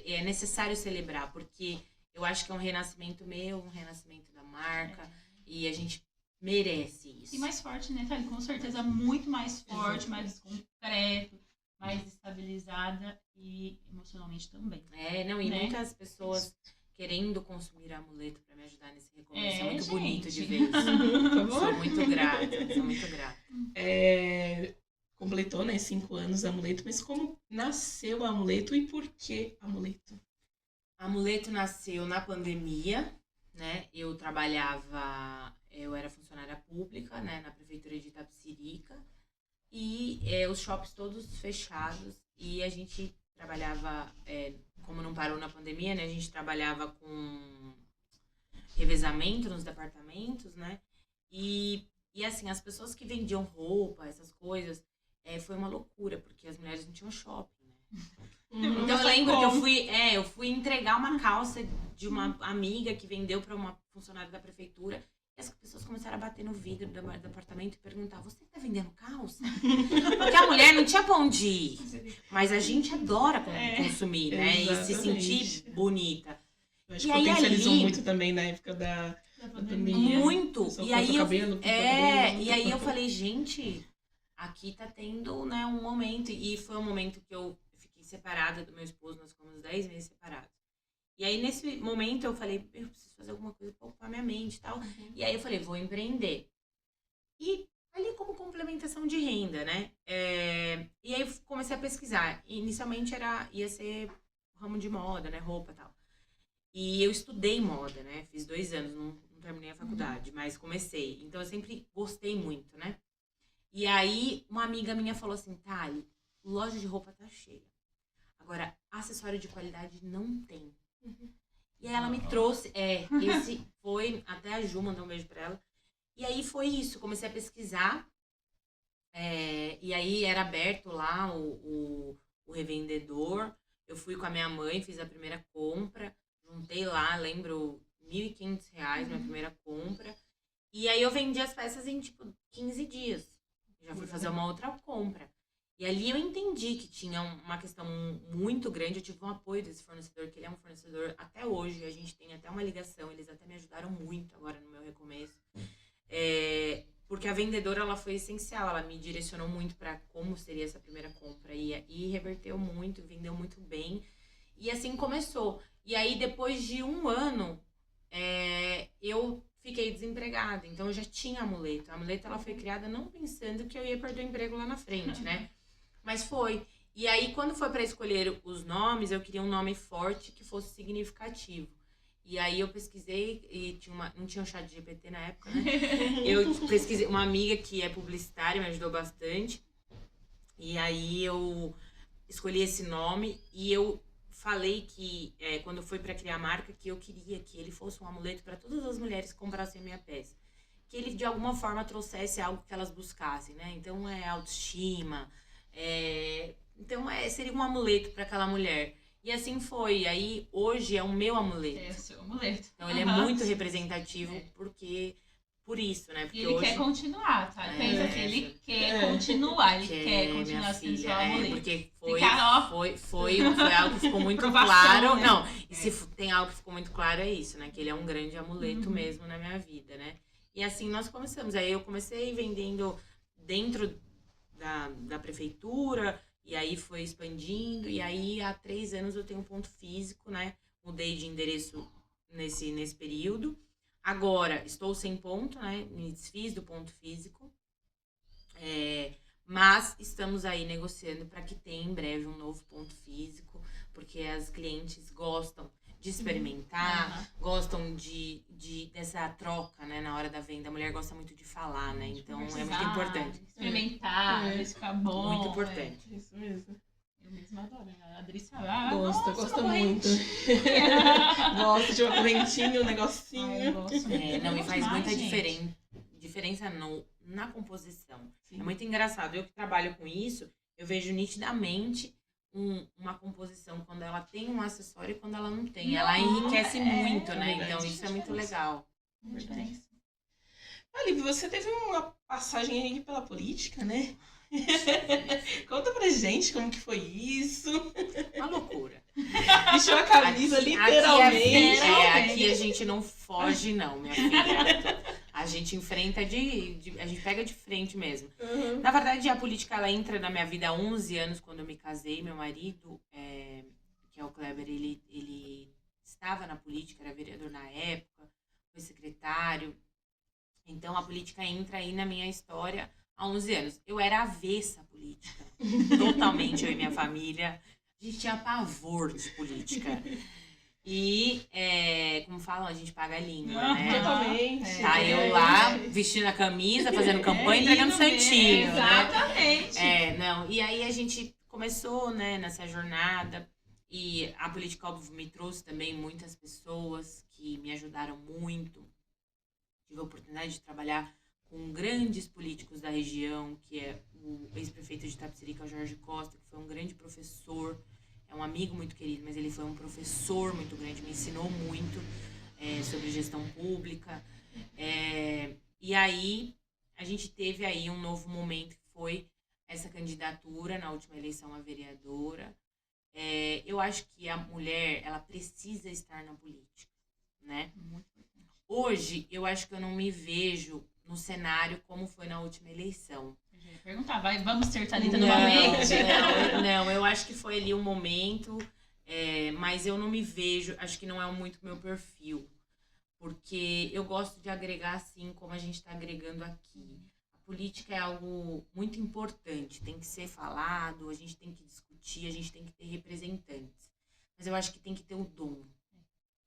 é necessário celebrar, porque eu acho que é um renascimento meu, um renascimento da marca. E a gente merece isso. E mais forte, né, Thalie? Com certeza muito mais forte, mais concreto, mais estabilizada e emocionalmente também. Não, e né? muitas pessoas querendo consumir amuleto pra me ajudar nesse recomeço. É muito gente. bonito de ver isso. Por favor. Sou muito grata, sou muito grata. Completou, né, 5 anos amuleto, mas como nasceu o amuleto e por que amuleto? Amuleto nasceu na pandemia, né? Eu era funcionária pública, né, na prefeitura de Itapecerica, e os shoppings todos fechados, e a gente trabalhava, como não parou na pandemia, né, a gente trabalhava com revezamento nos departamentos, né, e assim, as pessoas que vendiam roupa, essas coisas, foi uma loucura, porque as mulheres não tinham shopping, né. Então eu lembro que eu fui entregar uma calça de uma amiga que vendeu para uma funcionária da prefeitura. E as pessoas começaram a bater no vidro do apartamento e perguntar: você tá vendendo calça? Porque a mulher não tinha pra onde ir. Mas a gente adora consumir, né? Exatamente. E se sentir bonita. Eu acho E que aí, potencializou ali- muito também na época da pandemia. Muito. Só E aí corta o eu, cabelo, pinta o cabelo. e aí eu falei, gente, aqui tá tendo, né, um momento. E foi um momento que eu fiquei separada do meu esposo, nós ficamos 10 meses separados. E aí, nesse momento, eu falei, eu preciso fazer alguma coisa pra ocupar minha mente e tal. E aí eu falei, vou empreender. E ali como complementação de renda, né? E aí eu comecei a pesquisar. Inicialmente ia ser ramo de moda, né? Roupa e tal. E eu estudei moda, né? Fiz 2 anos, não terminei a faculdade, mas comecei. Então eu sempre gostei muito, né? E aí uma amiga minha falou assim, Thali, loja de roupa tá cheia. Agora, acessório de qualidade não tem. E aí ela me trouxe, esse foi, até a Ju mandou um beijo pra ela. E aí foi isso, comecei a pesquisar. E aí era aberto lá o revendedor. Eu fui com a minha mãe, fiz a primeira compra. Juntei lá, lembro, R$1.500, minha primeira compra. E aí eu vendi as peças em, 15 dias. Já fui fazer uma outra compra. E ali eu entendi que tinha uma questão muito grande. Eu tive um apoio desse fornecedor, que ele é um fornecedor até hoje. A gente tem até uma ligação. Eles até me ajudaram muito agora no meu recomeço. Porque a vendedora, ela foi essencial. Ela me direcionou muito para como seria essa primeira compra. E reverteu muito, vendeu muito bem. E assim começou. E aí, depois de 1 ano, eu fiquei desempregada. Então, eu já tinha amuleto. A amuleto, ela foi criada não pensando que eu ia perder o emprego lá na frente, né? Mas foi. E aí, quando foi para escolher os nomes, eu queria um nome forte que fosse significativo. E aí, eu pesquisei, e não tinha um chat GPT na época, né? Eu pesquisei, uma amiga que é publicitária me ajudou bastante. E aí, eu escolhi esse nome e eu falei que, quando eu fui para criar a marca, que eu queria que ele fosse um amuleto para todas as mulheres que comprassem a minha peça. Que ele, de alguma forma, trouxesse algo que elas buscassem, né? Então, autoestima. Então, seria um amuleto para aquela mulher. E assim foi. Aí, hoje, é o meu amuleto. É o seu amuleto. Então, ele é muito representativo por isso, né? Porque E ele hoje... quer continuar, tá? Pensa que ele quer continuar. Ele quer minha continuar sendo seu filha, amuleto. porque foi algo que ficou muito Provação, claro. né? Não, e se tem algo que ficou muito claro é isso, né? Que ele é um grande amuleto mesmo na minha vida, né? E assim nós começamos. Aí eu comecei vendendo dentro da prefeitura, e aí foi expandindo, e aí há 3 anos eu tenho um ponto físico, né? Mudei de endereço nesse período. Agora, estou sem ponto, né? Me desfiz do ponto físico. Mas estamos aí negociando para que tenha em breve um novo ponto físico, porque as clientes gostam de experimentar, gostam dessa troca, né, na hora da venda. A mulher gosta muito de falar, né? Então é muito importante. Experimentar, ver se fica bom. Muito importante. Isso mesmo. Eu mesma adoro. A Adri sabe. Gosta muito. Gosta de uma correntinha, um negocinho. Eu gosto. Não, e faz muita gente. diferença na composição. Sim. É muito engraçado. Eu que trabalho com isso, eu vejo nitidamente uma composição quando ela tem um acessório e quando ela não tem. Ela enriquece muito, né? verdade. Então isso é muito legal. Ali, você teve uma passagem aí pela política, né? Conta pra gente como que foi isso. Uma loucura. Vestiu a camisa literalmente. Aqui a gente não foge, não, minha filha. A A gente enfrenta a gente pega de frente mesmo. Uhum. Na verdade, a política, ela entra na minha vida há 11 anos, quando eu me casei. Meu marido, que é o Kleber, ele estava na política, era vereador na época, foi secretário. Então, a política entra aí na minha história há 11 anos. Eu era avessa à política, totalmente, eu e minha família. A gente tinha pavor de política. E, como falam, a gente paga a língua, né? Totalmente. Tá eu lá, vestindo a camisa, fazendo campanha, entregando santinho, né? Exatamente. Não. E aí a gente começou, né, nessa jornada. E a política, óbvio, me trouxe também muitas pessoas que me ajudaram muito. Tive a oportunidade de trabalhar com grandes políticos da região, que é o ex-prefeito de Itapecerica, Jorge Costa, que foi um grande professor. É um amigo muito querido, mas ele foi um professor muito grande, me ensinou muito sobre gestão pública. E aí, a gente teve aí um novo momento, que foi essa candidatura na última eleição a vereadora. Eu acho que a mulher, ela precisa estar na política, né? Hoje, eu acho que eu não me vejo no cenário como foi na última eleição. Eu ia perguntar, vamos ser Thalita novamente? Não, eu acho que foi ali um momento, mas eu não me vejo, acho que não é muito meu perfil, porque eu gosto de agregar assim como a gente está agregando aqui. A política é algo muito importante, tem que ser falado, a gente tem que discutir, a gente tem que ter representantes, mas eu acho que tem que ter o dom.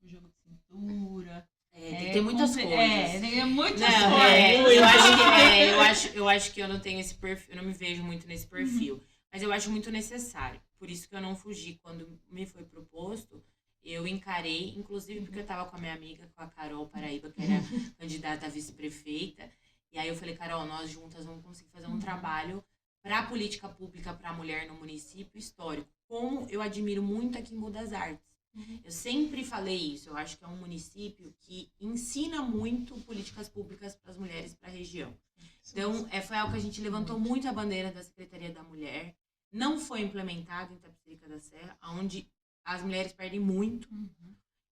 O jogo de cintura... tem que ter muitas coisas. Tem muitas Não, coisas. eu acho que eu não tenho esse perfil, eu não me vejo muito nesse perfil. Mas eu acho muito necessário. Por isso que eu não fugi. Quando me foi proposto, eu encarei, inclusive porque eu estava com a minha amiga, com a Carol Paraíba, que era candidata a vice-prefeita. E aí eu falei, Carol, nós juntas vamos conseguir fazer um trabalho para a política pública para a mulher no município histórico. Como eu admiro muito aqui em Embu das Artes. Eu sempre falei isso, eu acho que é um município que ensina muito políticas públicas para as mulheres para a região. Então, foi algo que a gente levantou muito a bandeira da Secretaria da Mulher. Não foi implementado em Itapecerica da Serra, onde as mulheres perdem muito.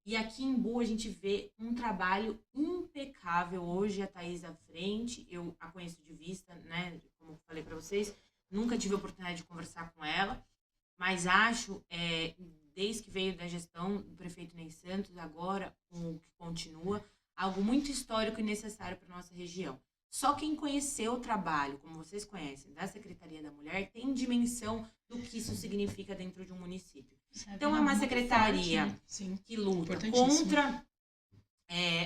E aqui em Embu a gente vê um trabalho impecável. Hoje a Thaís à frente, eu a conheço de vista, né? Como eu falei para vocês, nunca tive a oportunidade de conversar com ela, mas acho... desde que veio da gestão do prefeito Ney Santos, agora o que continua, algo muito histórico e necessário para a nossa região. Só quem conheceu o trabalho, como vocês conhecem, da Secretaria da Mulher, tem dimensão do que isso significa dentro de um município. Então, é uma secretaria que luta contra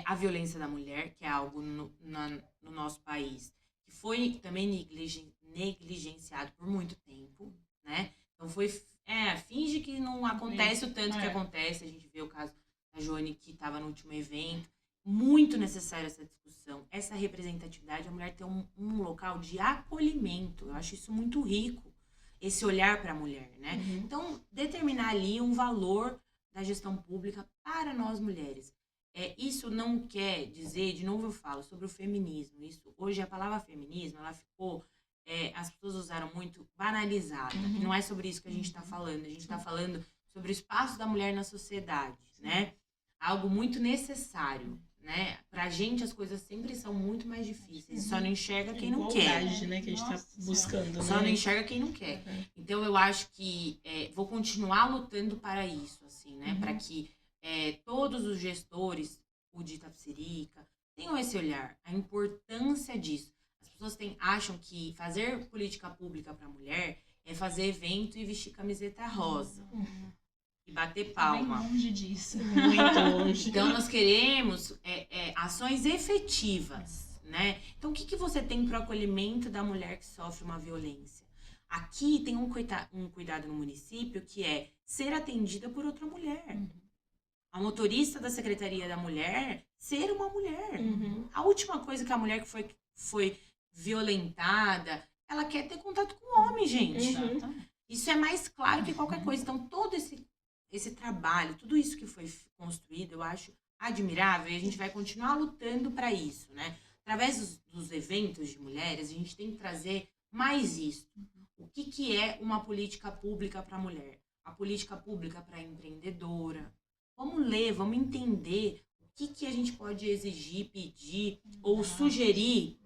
a violência da mulher, que é algo no nosso país, que foi também negligenciado por muito tempo, né? Então, finge que não acontece o tanto que acontece. A gente vê o caso da Joane, que estava no último evento. Muito necessária essa discussão, essa representatividade, a mulher ter um local de acolhimento. Eu acho isso muito rico, esse olhar para a mulher, né? Então, determinar ali um valor da gestão pública para nós mulheres. Isso não quer dizer, de novo eu falo, sobre o feminismo. Hoje a palavra feminismo, ela ficou... as pessoas usaram muito banalizado. E não é sobre isso que a gente está falando. A gente está falando sobre o espaço da mulher na sociedade, né? Algo muito necessário, né? Pra gente as coisas sempre são muito mais difíceis. Só não enxerga quem não quer. Né, que a gente está buscando. Só não enxerga quem não quer. Então eu acho que vou continuar lutando para isso, assim, né? Para que todos os gestores, o de Itapecerica, tenham esse olhar, a importância disso. As pessoas acham que fazer política pública para a mulher é fazer evento e vestir camiseta rosa. E bater palma. Bem longe disso. Muito longe. Então, nós queremos ações efetivas, né? Então, o que você tem para o acolhimento da mulher que sofre uma violência? Aqui tem um cuidado no município que é ser atendida por outra mulher. A motorista da Secretaria da Mulher ser uma mulher. A última coisa que a mulher que foi violentada, ela quer ter contato com o homem, gente. Isso é mais claro que qualquer coisa. Então, todo esse trabalho, tudo isso que foi construído, eu acho admirável, e a gente vai continuar lutando para isso, né? Através dos eventos de mulheres, a gente tem que trazer mais isso. O que é uma política pública para a mulher? A política pública para a empreendedora. Vamos ler, vamos entender o que a gente pode exigir, pedir ou sugerir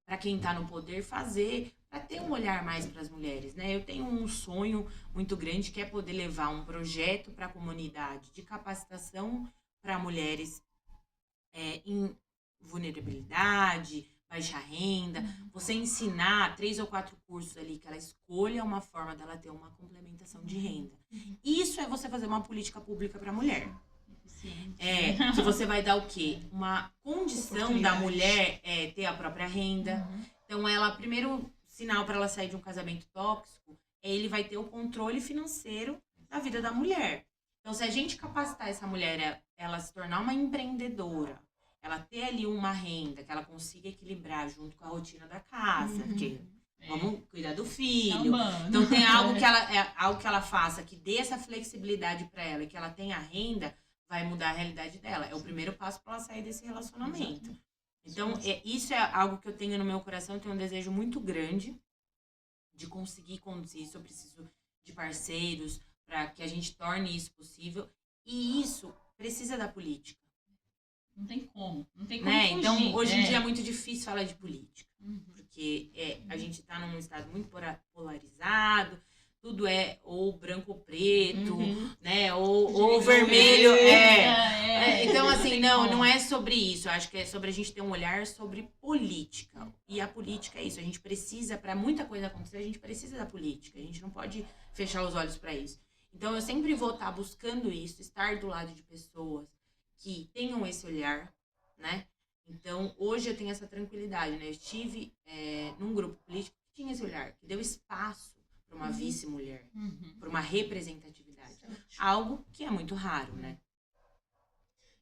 para quem está no poder fazer, para ter um olhar mais para as mulheres, né? Eu tenho um sonho muito grande que é poder levar um projeto para a comunidade de capacitação para mulheres em vulnerabilidade, baixa renda, você ensinar 3 ou 4 cursos ali que ela escolha uma forma dela ter uma complementação de renda. Isso é você fazer uma política pública para a mulher. Que você vai dar o quê? Uma condição da mulher ter a própria renda. Então, ela, primeiro sinal para ela sair de um casamento tóxico, ele vai ter o controle financeiro da vida da mulher. Então, se a gente capacitar essa mulher, ela se tornar uma empreendedora, ela ter ali uma renda que ela consiga equilibrar junto com a rotina da casa, porque vamos cuidar do filho. Então, tem algo que ela faça que dê essa flexibilidade para ela e que ela tenha renda, vai mudar a realidade dela. É o primeiro passo para ela sair desse relacionamento. Então, isso é algo que eu tenho no meu coração, eu tenho um desejo muito grande de conseguir conduzir isso. Eu preciso de parceiros para que a gente torne isso possível. E isso precisa da política. Não tem como. Não tem como né? fugir. Então, hoje em dia é muito difícil falar de política. Porque a gente está num estado muito polarizado. Tudo é ou branco ou preto, né? Ou vermelho. Então, assim, não é sobre isso. Eu acho que é sobre a gente ter um olhar sobre política. E a política é isso. A gente precisa, para muita coisa acontecer, a gente precisa da política. A gente não pode fechar os olhos para isso. Então, eu sempre vou estar buscando isso, estar do lado de pessoas que tenham esse olhar, né? Então, hoje eu tenho essa tranquilidade, né? Eu estive num grupo político que tinha esse olhar, que deu espaço para uma vice-mulher, para uma representatividade. Algo que é muito raro, né?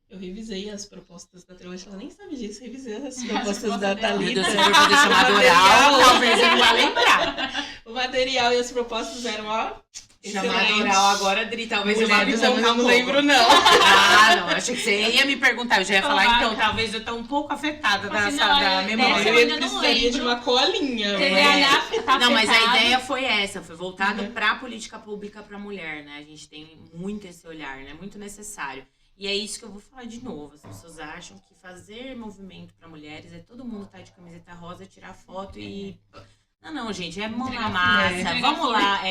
Eu revisei as propostas da Treu, ela nem sabe disso, revisei as propostas da Thalita. Meu Deus, se for poder chamar do oral, talvez eu não vá lembrar. O material e as propostas eram, ó, chamar do oral agora, Dri, talvez eu vá me eu contar um não lembro, pouco. não. Não, achei que você ia me perguntar, eu já ia falar, então, talvez eu estou um pouco afetada da memória. Eu precisaria de uma colinha. Não, mas a ideia foi essa, foi voltada para a política pública para a mulher, né? A gente tem muito esse olhar, né? Muito necessário. E é isso que eu vou falar de novo. As pessoas acham que fazer movimento para mulheres é todo mundo estar de camiseta rosa, tirar foto e... Não, gente, é mão na massa, vamos lá,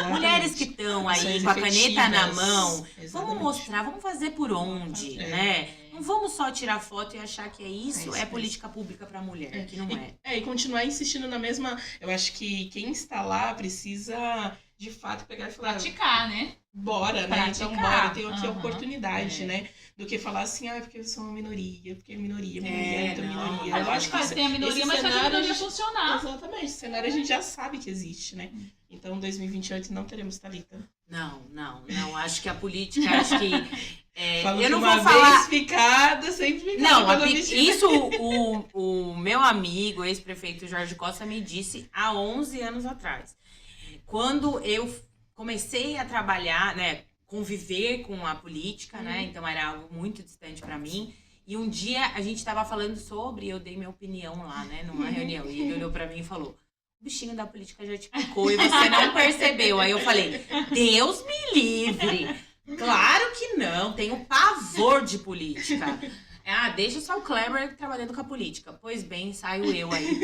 mulheres que estão aí com a caneta na mão, vamos mostrar, vamos fazer por onde, né? Não vamos só tirar foto e achar que isso é política pública para mulher, que não é. E continuar insistindo na mesma, eu acho que quem está lá precisa, de fato, pegar e falar... Praticar, né? Bora, né? Então, bora, tem aqui a oportunidade, né? Do que falar assim, porque eu sou uma minoria, porque minoria, muita minoria. Eu acho que tem a minoria, mas faz a minoria funcionar. Exatamente, esse cenário a gente já sabe que existe, né? Então, em 2028 não teremos Thalita. Não, acho que a política, acho que... eu não vou falar... ficada, sempre ficada. Não, isso o meu amigo, ex-prefeito Jorge Costa, me disse há 11 anos atrás. Quando eu comecei a trabalhar, né, conviver com a política, né, então era algo muito distante para mim. E um dia a gente estava falando sobre, eu dei minha opinião lá, né, numa reunião, e ele olhou para mim e falou: o bichinho da política já te picou e você não percebeu. Aí eu falei: Deus me livre! Claro que não, tenho pavor de política. Deixa só o Kleber trabalhando com a política. Pois bem, saio eu aí.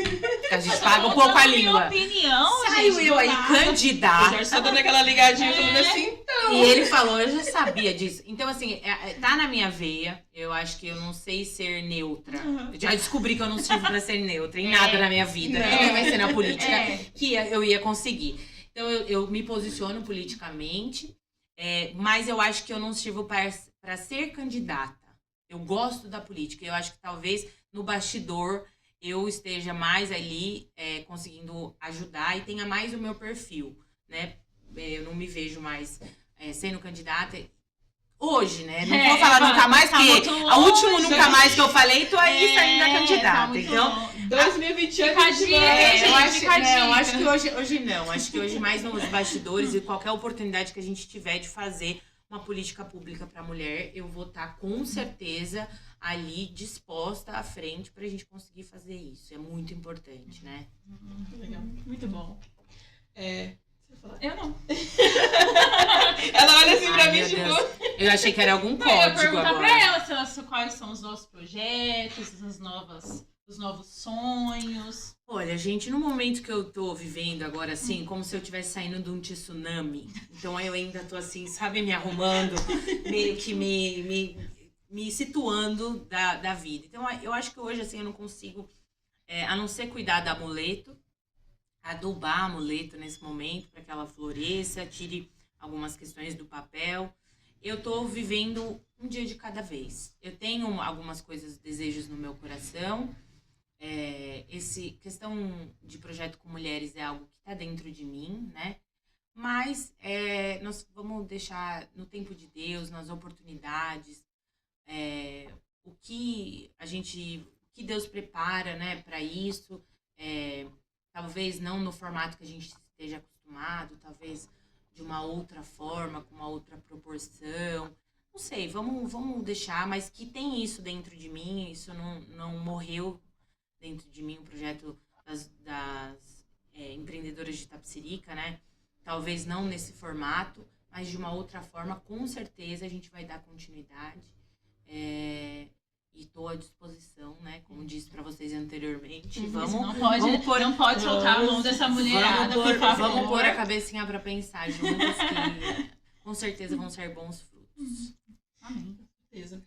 A gente paga um pouco a língua. Opinião, saio eu aí, candidata. O Jorge só dando aquela ligadinha falando assim, então. E ele falou, eu já sabia disso. Então, assim, tá na minha veia. Eu acho que eu não sei ser neutra. Eu já descobri que eu não sirvo pra ser neutra em nada na minha vida. Nem vai ser na política que eu ia conseguir. Então, eu me posiciono politicamente, mas eu acho que eu não sirvo pra ser candidata. Eu gosto da política. Eu acho que talvez no bastidor eu esteja mais ali conseguindo ajudar e tenha mais o meu perfil, né? Eu não me vejo mais sendo candidata hoje, né? Não vou falar nunca mais, porque o último nunca mais que eu falei, tô aí saindo da candidata. Então, 2028 eu acho que hoje não. Acho que hoje mais nos bastidores e qualquer oportunidade que a gente tiver de fazer uma política pública para a mulher, eu vou estar com certeza ali disposta à frente para a gente conseguir fazer isso. É muito importante, né? Legal, muito bom. Você falar? Eu não. Ela olha assim pra Ai, mim, meu tipo... Deus. Eu achei que era algum Eu ia código perguntar agora. pra ela quais são os nossos projetos, os novos sonhos. Olha, gente, no momento que eu tô vivendo agora, assim, como se eu estivesse saindo de um tsunami. Então eu ainda tô assim, sabe, me arrumando, meio que me situando da vida. Então eu acho que hoje, assim, eu não consigo, a não ser cuidar do amuleto, adubar amuleto nesse momento para que ela floresça, tire algumas questões do papel. Eu tô vivendo um dia de cada vez. Eu tenho algumas coisas, desejos no meu coração. Esse questão de projeto com mulheres é algo que está dentro de mim, né? Mas nós vamos deixar no tempo de Deus, nas oportunidades, o que Deus prepara, né, para isso. Talvez não no formato que a gente esteja acostumado, talvez de uma outra forma, com uma outra proporção. Não sei, vamos deixar, mas que tem isso dentro de mim, isso não morreu dentro de mim, o projeto das empreendedoras de Tapsirica, né? Talvez não nesse formato, mas de uma outra forma, com certeza a gente vai dar continuidade. E estou à disposição, né? Como disse para vocês anteriormente. Não pode soltar a mão dessa mulherada, por favor. Vamos pôr a cabecinha para pensar juntas que com certeza vão ser bons frutos. Amém. Beleza.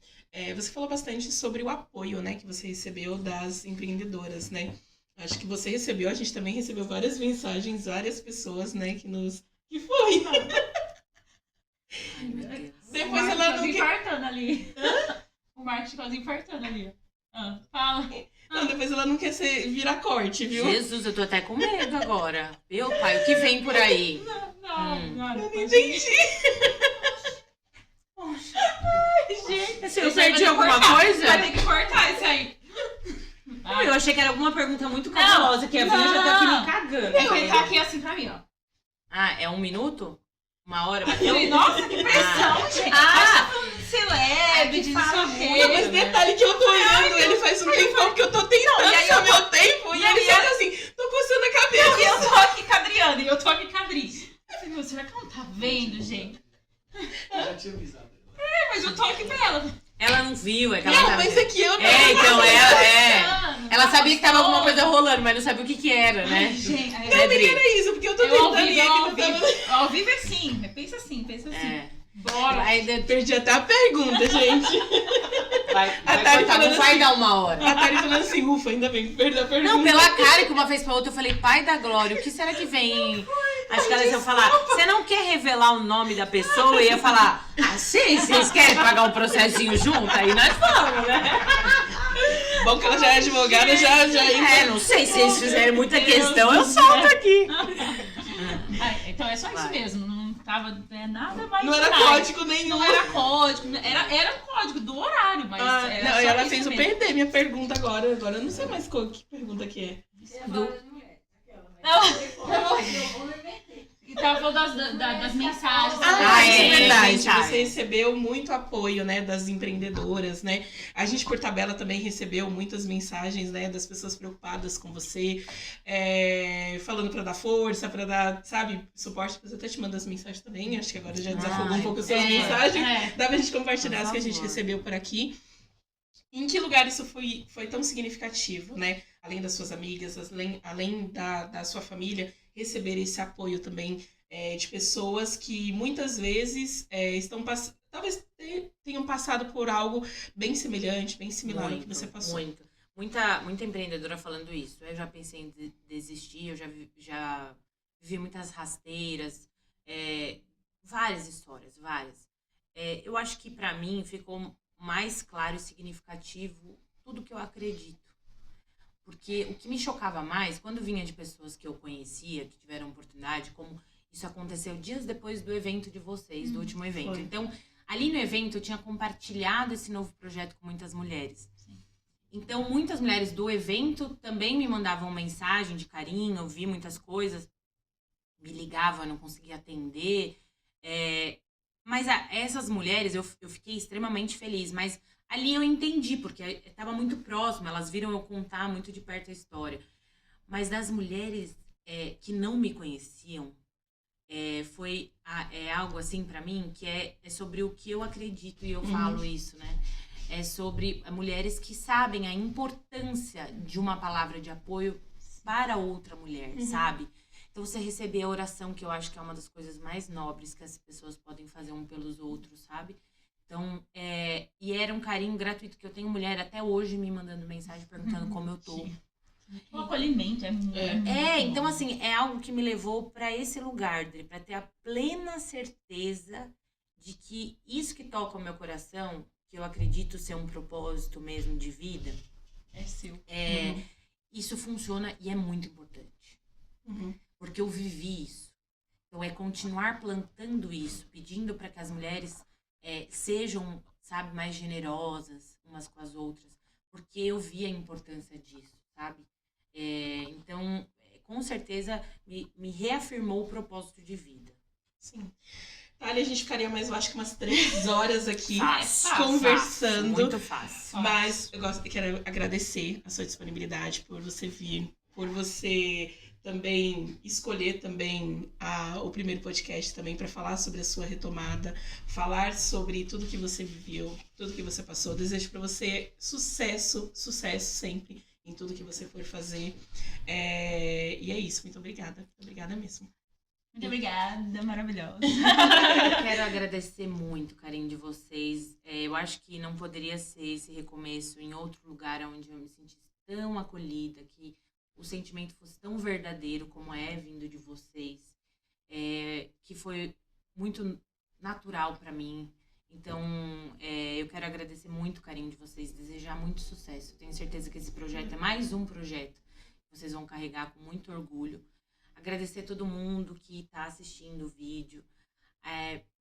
Você falou bastante sobre o apoio, né, que você recebeu das empreendedoras, né? Acho que você recebeu, a gente também recebeu várias mensagens, várias pessoas, né, que foi. Ai, meu Deus. Depois ela não quer... infartando ali. O Marcos quase infartando ali. Fala. Não, depois ela não quer virar corte, viu? Jesus, eu tô até com medo agora. Meu pai, o que vem por aí? Não, Eu não entendi. Gente, Eu perdi alguma coisa? Vai ter que cortar isso aí. Não, eu achei que era alguma pergunta muito cabulosa, que a Bia já tá aqui me cagando. Ele tá aqui assim pra mim, ó. É 1 minuto? 1 hora? Nossa, que pressão, gente. Celebre, de Não, mas detalhe que eu tô olhando, ele faz um tempão que eu tô tentando o meu tempo, e ele faz assim, tô coçando a cabeça. E eu tô aqui com a Adriana, e eu tô aqui com a Adri. Eu falei, será que ela não tá vendo, gente? Eu já tinha avisado. Mas eu tô aqui pra ela. Ela não viu, é que ela Não, tava... mas é que eu não. então ela sabia que tava alguma coisa rolando, mas não sabia o que era, né? Gente, Também era isso, porque eu tô tentando e ele não tava... Ao vivo é assim, pensa assim. Bora. Perdi até a pergunta, gente. Vai Tharí cortar, não vai dar 1 hora. A Tharí falando assim, ufa, ainda bem que perdeu a pergunta. Não, pela cara que uma vez pra outra eu falei, pai da glória, o que será que vem? Acho que elas iam falar, você não quer revelar o nome da pessoa? E ia falar, sim, vocês querem pagar um processinho junto? Aí nós vamos, né? Bom que ela já é advogada, já não sei se eles fizerem muita questão, eu solto aqui. Então é só isso mesmo, não tava nada mais. Não era código nenhum. Não era código, era o código do horário, mas era não, só ela isso fez eu mesmo. perder minha pergunta agora eu não sei mais que pergunta que é. E tava falando das mensagens. Isso é verdade. mensagem. Você recebeu muito apoio, né, das empreendedoras, né? A gente, por tabela, também recebeu muitas mensagens, né, das pessoas preocupadas com você, falando pra dar força, pra dar, sabe, suporte. Depois eu até te mando as mensagens também, acho que agora já desafogou um pouco as suas mensagens. Dá pra gente compartilhar as que a gente recebeu por aqui. Em que lugar isso foi tão significativo, né? Além das suas amigas, além da sua família, receber esse apoio também de pessoas que muitas vezes talvez tenham passado por algo bem semelhante, bem similar ao que você passou. Muita empreendedora falando isso. Eu já pensei em desistir, eu já vi muitas rasteiras, várias histórias, várias. Eu acho que pra mim ficou mais claro e significativo tudo que eu acredito. Porque o que me chocava mais, quando vinha de pessoas que eu conhecia, que tiveram oportunidade, como isso aconteceu dias depois do evento de vocês, do último evento. Foi. Então, ali no evento, eu tinha compartilhado esse novo projeto com muitas mulheres. Sim. Então, muitas mulheres do evento também me mandavam mensagem de carinho, eu vi muitas coisas, me ligavam, eu não conseguia atender. Mas essas mulheres, eu fiquei extremamente feliz, mas ali eu entendi, porque estava muito próximo, elas viram eu contar muito de perto a história. Mas das mulheres que não me conheciam, é algo assim pra mim que é sobre o que eu acredito e eu falo isso, né? É sobre mulheres que sabem a importância de uma palavra de apoio para outra mulher, sabe? Então você receber a oração, que eu acho que é uma das coisas mais nobres que as pessoas podem fazer um pelos outros, sabe? Então, e era um carinho gratuito, que eu tenho mulher até hoje me mandando mensagem perguntando como eu tô. O acolhimento é muito Então bom. assim, é algo que me levou para esse lugar, para ter a plena certeza de que isso que toca o meu coração, que eu acredito ser um propósito mesmo de vida, É seu. isso funciona e é muito importante. Porque eu vivi isso. Então é continuar plantando isso, pedindo para que as mulheres sejam, sabe, mais generosas umas com as outras, porque eu vi a importância disso, sabe? Então, com certeza, me reafirmou o propósito de vida. Sim. Thalia, a gente ficaria mais, eu acho que umas 3 horas aqui Fácil, conversando. muito fácil. Mas eu quero agradecer a sua disponibilidade por você vir, por você também escolher também o primeiro podcast também para falar sobre a sua retomada, falar sobre tudo que você viveu, tudo que você passou. Desejo para você sucesso sempre em tudo que você for fazer. E é isso, muito obrigada. Obrigada mesmo. Muito obrigada, maravilhosa. Eu quero agradecer muito o carinho de vocês. Eu acho que não poderia ser esse recomeço em outro lugar onde eu me sentisse tão acolhida, que o sentimento fosse tão verdadeiro como vindo de vocês, que foi muito natural para mim. Então, eu quero agradecer muito o carinho de vocês, desejar muito sucesso. Tenho certeza que esse projeto é mais um projeto que vocês vão carregar com muito orgulho. Agradecer a todo mundo que está assistindo o vídeo.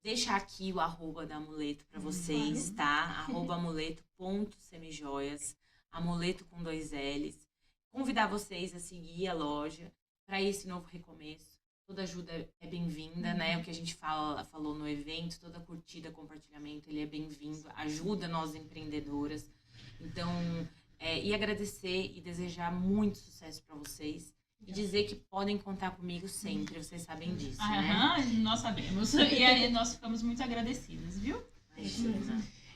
Deixar aqui o @ da Amuleto para vocês, tá? @amuleto.semijoias, amuleto com 2 L's. Convidar vocês a seguir a loja para esse novo recomeço. Toda ajuda é bem-vinda, né? O que a gente falou no evento, toda curtida, compartilhamento, ele é bem-vindo. Ajuda nós empreendedoras. Então, e agradecer e desejar muito sucesso para vocês. E dizer que podem contar comigo sempre, vocês sabem disso, né? Nós sabemos. E aí nós ficamos muito agradecidas, viu?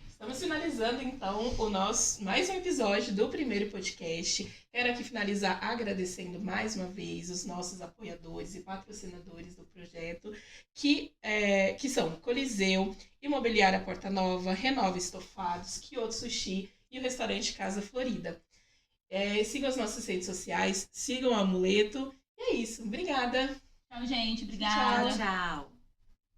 Estamos finalizando, então, o nosso mais um episódio do primeiro podcast. Quero aqui finalizar agradecendo mais uma vez os nossos apoiadores e patrocinadores do projeto, que são Coliseu, Imobiliária Porta Nova, Renova Estofados, Kyoto Sushi e o restaurante Casa Florida. Sigam as nossas redes sociais, sigam o Amuleto. E é isso. Obrigada. Tchau, gente. Obrigada. Tchau.